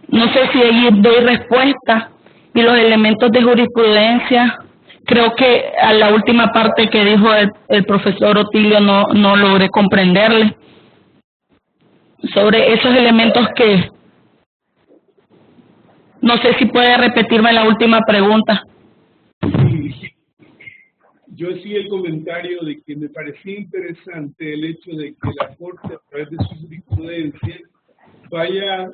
no sé si ahí doy respuesta, y los elementos de jurisprudencia, creo que a la última parte que dijo el profesor Otilio no logré comprenderle, sobre esos elementos que, no sé si puede repetirme la última pregunta. Yo hacía el comentario de que me parecía interesante el hecho de que la Corte, a través de su jurisprudencia, vaya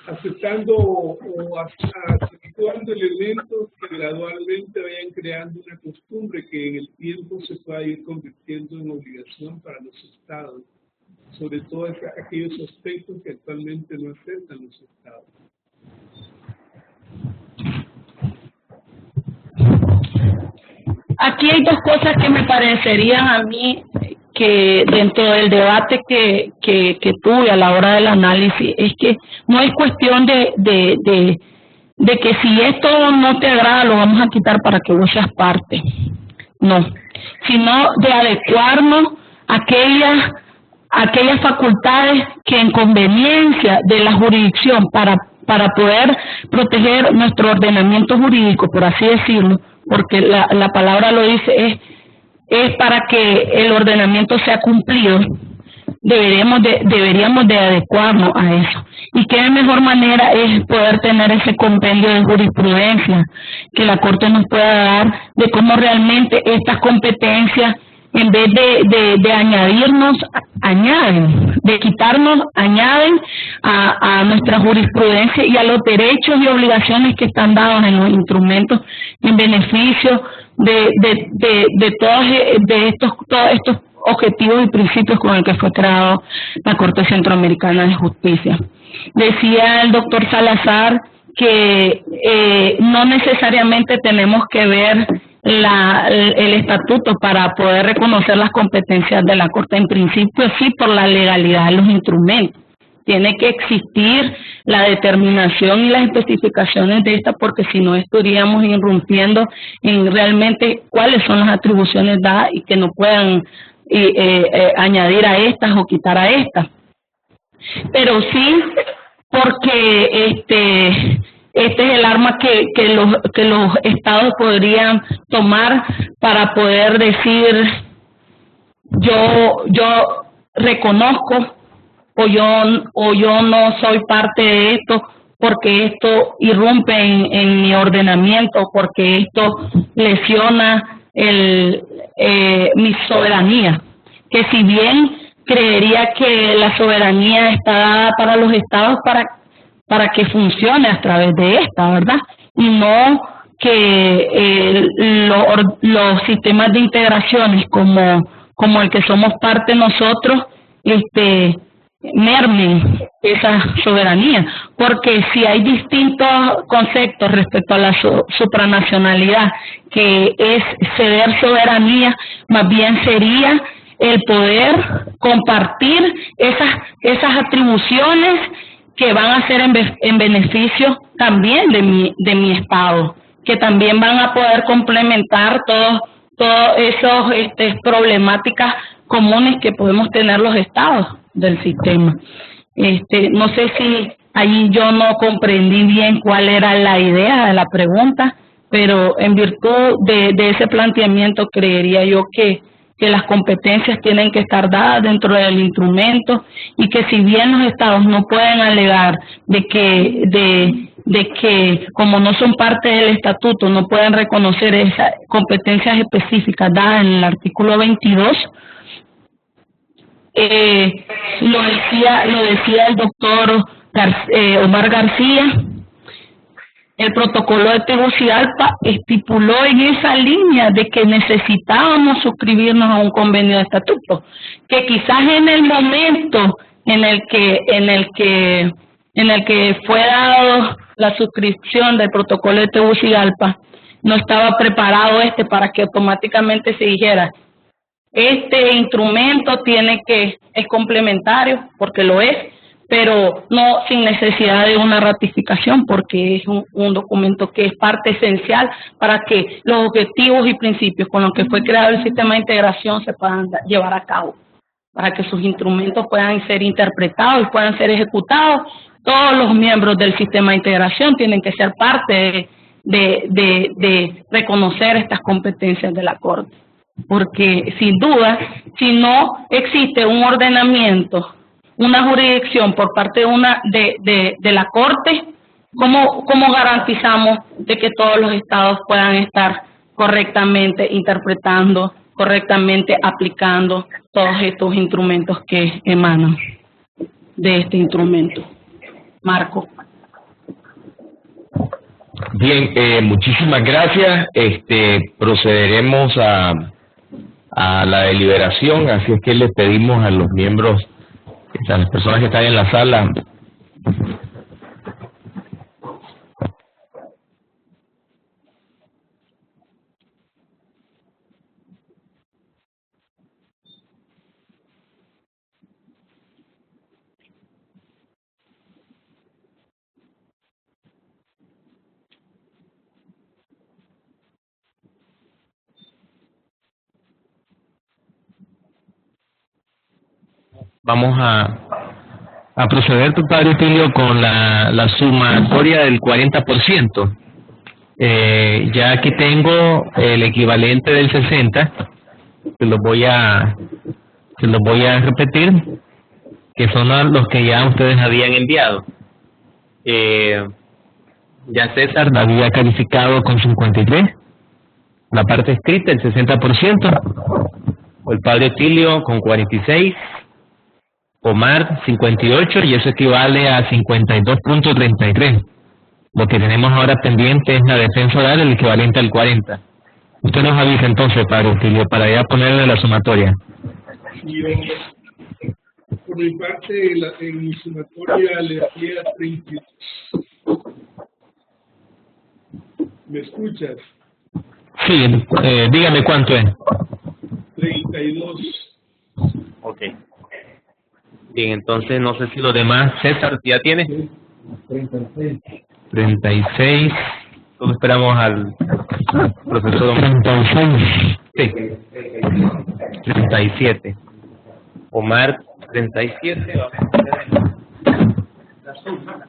aceptando o acentuando elementos que gradualmente vayan creando una costumbre que en el tiempo se pueda ir convirtiendo en obligación para los estados, sobre todo aquellos aspectos que actualmente no aceptan los estados. Aquí hay dos cosas que me parecerían a mí que dentro del debate que tuve a la hora del análisis, es que no es cuestión de que si esto no te agrada lo vamos a quitar para que vos seas parte, no, sino de adecuarnos a aquellas facultades que en conveniencia de la jurisdicción para poder proteger nuestro ordenamiento jurídico, por así decirlo, porque la palabra lo dice, es para que el ordenamiento sea cumplido, deberíamos de adecuarnos a eso. Y qué mejor manera es poder tener ese compendio de jurisprudencia que la Corte nos pueda dar de cómo realmente estas competencias en vez de añadirnos, añaden, de quitarnos, añaden a nuestra jurisprudencia y a los derechos y obligaciones que están dados en los instrumentos en beneficio de todos estos objetivos y principios con el que fue creado la Corte Centroamericana de Justicia. Decía el doctor Salazar que no necesariamente tenemos que ver el estatuto para poder reconocer las competencias de la Corte. En principio sí, por la legalidad de los instrumentos. Tiene que existir la determinación y las especificaciones de esta, porque si no estaríamos irrumpiendo en realmente cuáles son las atribuciones dadas y que no puedan añadir a estas o quitar a estas. Pero sí, porque este es el arma que los estados podrían tomar para poder decir yo reconozco o yo no soy parte de esto porque esto irrumpe en mi ordenamiento, porque esto lesiona mi soberanía, que si bien creería que la soberanía está dada para los estados para que funcione a través de esta, ¿verdad? Y no que los sistemas de integraciones como el que somos parte nosotros mermen esa soberanía, porque si hay distintos conceptos respecto a la supranacionalidad, que es ceder soberanía, más bien sería el poder compartir esas atribuciones que van a ser en beneficio también de mi estado, que también van a poder complementar todas esas problemáticas comunes que podemos tener los estados del sistema. No sé si ahí yo no comprendí bien cuál era la idea de la pregunta, pero en virtud de ese planteamiento creería yo que las competencias tienen que estar dadas dentro del instrumento y que si bien los estados no pueden alegar de que como no son parte del estatuto no pueden reconocer esas competencias específicas dadas en el artículo 22, lo decía el doctor Omar García. El protocolo de Tegucigalpa estipuló en esa línea de que necesitábamos suscribirnos a un convenio de estatuto, que quizás en el momento en el que fue dado la suscripción del protocolo de Tegucigalpa, no estaba preparado para que automáticamente se dijera este instrumento es complementario, porque lo es, pero no sin necesidad de una ratificación, porque es un documento que es parte esencial para que los objetivos y principios con los que fue creado el sistema de integración se puedan llevar a cabo, para que sus instrumentos puedan ser interpretados y puedan ser ejecutados. Todos los miembros del sistema de integración tienen que ser parte de reconocer estas competencias de la Corte, porque sin duda, si no existe un ordenamiento, una jurisdicción por parte de la Corte, ¿cómo garantizamos de que todos los estados puedan estar correctamente interpretando, correctamente aplicando todos estos instrumentos que emanan de este instrumento? Marco. Bien, muchísimas gracias. Procederemos a la deliberación, así es que le pedimos a los miembros, a las personas que están en la sala, vamos a proceder, tu padre Tilio, con la sumatoria del 40%. Ya aquí tengo el equivalente del 60, se los voy a repetir, que son los que ya ustedes habían enviado. Ya César había calificado con 53, la parte escrita el 60%, el padre Otilio con 46, Omar 58, y eso equivale a 52.33. Lo que tenemos ahora pendiente es la defensa oral, el equivalente al 40. Usted nos avisa entonces, padre Otilio, para ya ponerle la sumatoria. Yo, por mi parte, en mi sumatoria le daría 30. ¿Me escuchas? Sí, dígame cuánto es. 32. Ok. Bien, entonces no sé si lo demás, César, ¿ya tiene? 36. 36. Entonces esperamos al profesor. 36. Sí. 37. Omar, 37. Vamos a hacer la suma.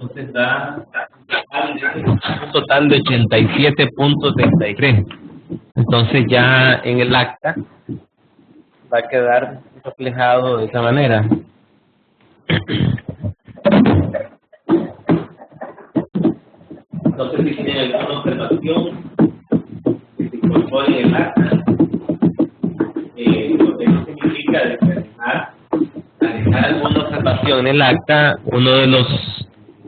Entonces da un total de 87.33. Entonces ya en el acta va a quedar reflejado de esa manera. No sé si tienen alguna observación que se incorpore en el acta. Lo que no significa determinar, dejar alguna observación en el acta, uno de los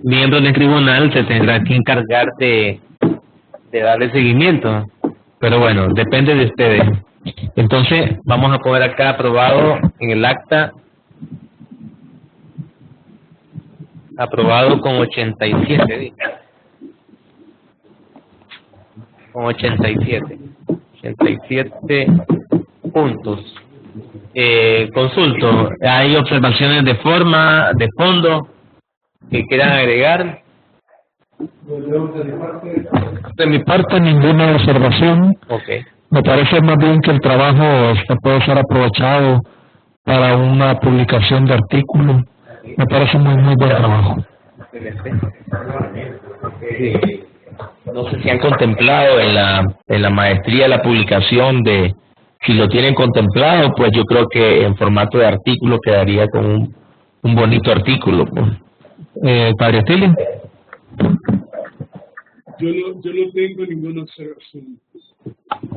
miembros del tribunal se tendrá que encargar de darle seguimiento. Pero bueno, depende de ustedes. Entonces, vamos a poner acá aprobado en el acta, aprobado con 87, con 87 puntos. Consulto, ¿hay observaciones de forma, de fondo que quieran agregar? De mi parte, ninguna observación. Okay. Me parece más bien que el trabajo puede ser aprovechado para una publicación de artículos. Me parece muy buen trabajo. Sí. No sé si han contemplado en la maestría la publicación de, si lo tienen contemplado, pues yo creo que en formato de artículo quedaría con un bonito artículo. Pues. Padre Otilio. Yo no tengo ninguna observación.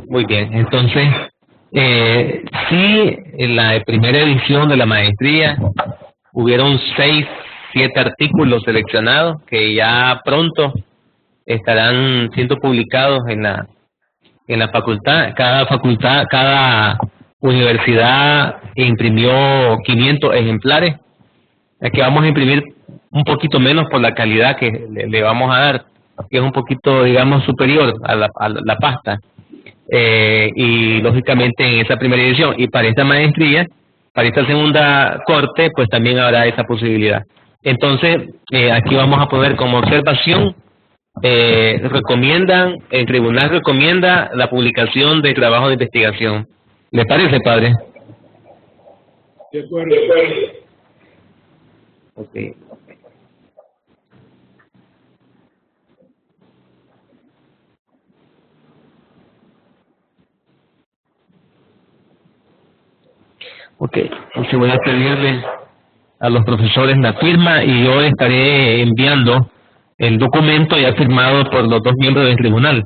Muy bien, entonces, sí, en la primera edición de la maestría hubieron 6, 7 artículos seleccionados que ya pronto estarán siendo publicados en la facultad. Cada universidad imprimió 500 ejemplares. Aquí vamos a imprimir un poquito menos por la calidad que le vamos a dar, que es un poquito, digamos, superior a la pasta. Y lógicamente en esa primera edición y para esta maestría, para esta segunda corte, pues también habrá esa posibilidad. Entonces, aquí vamos a poner como observación, el tribunal recomienda la publicación de trabajo de investigación. ¿Le parece, padre? De acuerdo. Okay. Ok, entonces voy a pedirle a los profesores la firma y yo estaré enviando el documento ya firmado por los 2 miembros del tribunal.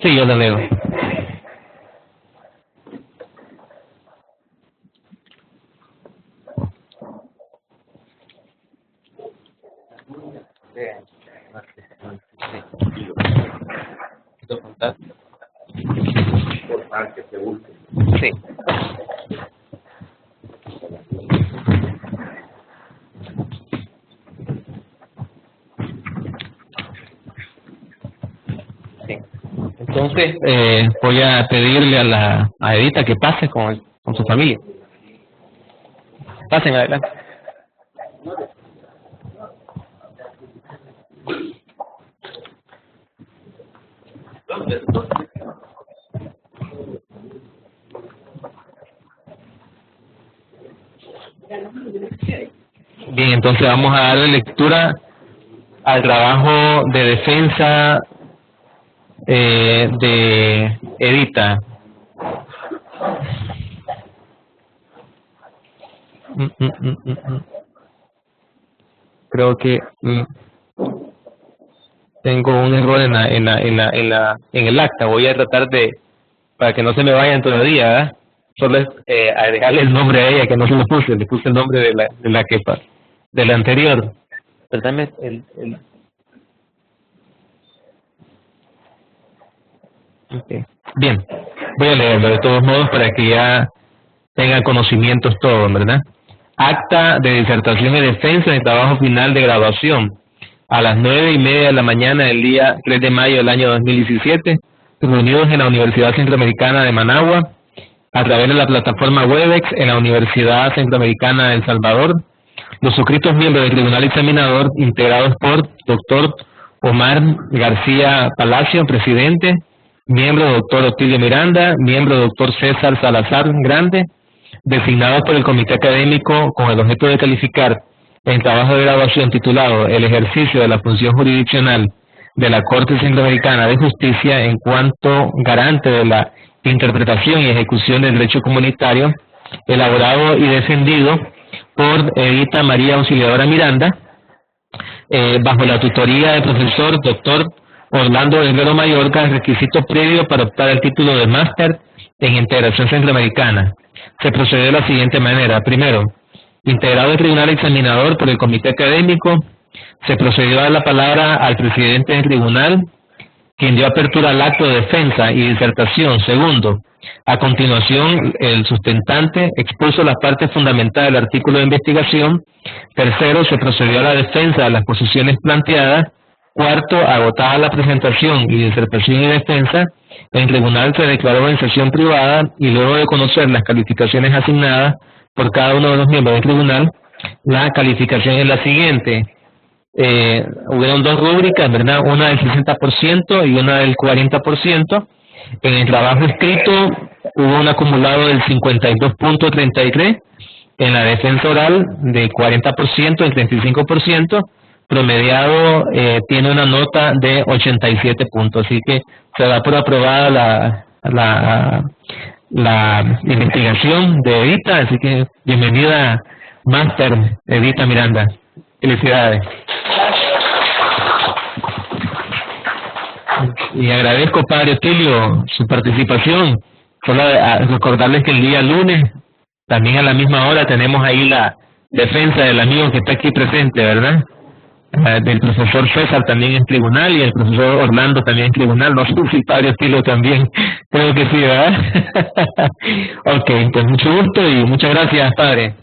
Sí, yo lo leo. Sí. Entonces, voy a pedirle a Edita que pase con su familia. Pasen adelante. Bien, entonces vamos a darle lectura al trabajo de defensa de Edita. Creo que tengo un error en el acta. Voy a tratar de, para que no se me vayan todavía, ¿verdad? Solo es agregarle el nombre a ella, que no se lo puse, le puse el nombre de la anterior. Perdame okay. Bien, voy a leerlo de todos modos para que ya tengan conocimientos todos, ¿verdad? Acta de disertación y defensa de trabajo final de graduación. A las 9:30 de la mañana del día 3 de mayo del año 2017, reunidos en la Universidad Centroamericana de Managua, a través de la plataforma Webex en la Universidad Centroamericana de El Salvador, los suscritos miembros del Tribunal Examinador, integrados por Dr. Omar García Palacio, presidente, miembro Dr. Otilio Miranda, miembro Dr. César Salazar Grande, designados por el Comité Académico con el objeto de calificar en trabajo de graduación titulado El ejercicio de la función jurisdiccional de la Corte Centroamericana de Justicia en cuanto garante de la interpretación y ejecución del derecho comunitario, elaborado y defendido por Edita María Auxiliadora Miranda, bajo la tutoría del profesor Dr. Orlando Herrero Mayorga, requisito previo para optar el título de máster en integración centroamericana. Se procedió de la siguiente manera. Primero, integrado el tribunal examinador por el comité académico, se procedió a dar la palabra al presidente del tribunal, quien dio apertura al acto de defensa y disertación. Segundo, a continuación, el sustentante expuso las partes fundamentales del artículo de investigación. Tercero, se procedió a la defensa de las posiciones planteadas. Cuarto, agotada la presentación y disertación y defensa, el tribunal se declaró en sesión privada y luego de conocer las calificaciones asignadas por cada uno de los miembros del tribunal, la calificación es la siguiente. Hubieron dos rúbricas, ¿verdad? Una del 60% y una del 40%. En el trabajo escrito hubo un acumulado del 52.33, en la defensa oral de 40% y 35%, promediado tiene una nota de 87 puntos, así que se da por aprobada la investigación de Edita, así que bienvenida, Máster Edita Miranda. Felicidades. Y agradezco, padre Otilio, su participación. Solo recordarles que el día lunes, también a la misma hora, tenemos ahí la defensa del amigo que está aquí presente, ¿verdad? Del profesor César también en tribunal y el profesor Orlando también en tribunal. No sé si el padre Otilio también, creo que sí, ¿verdad? Ok, pues mucho gusto y muchas gracias, padre.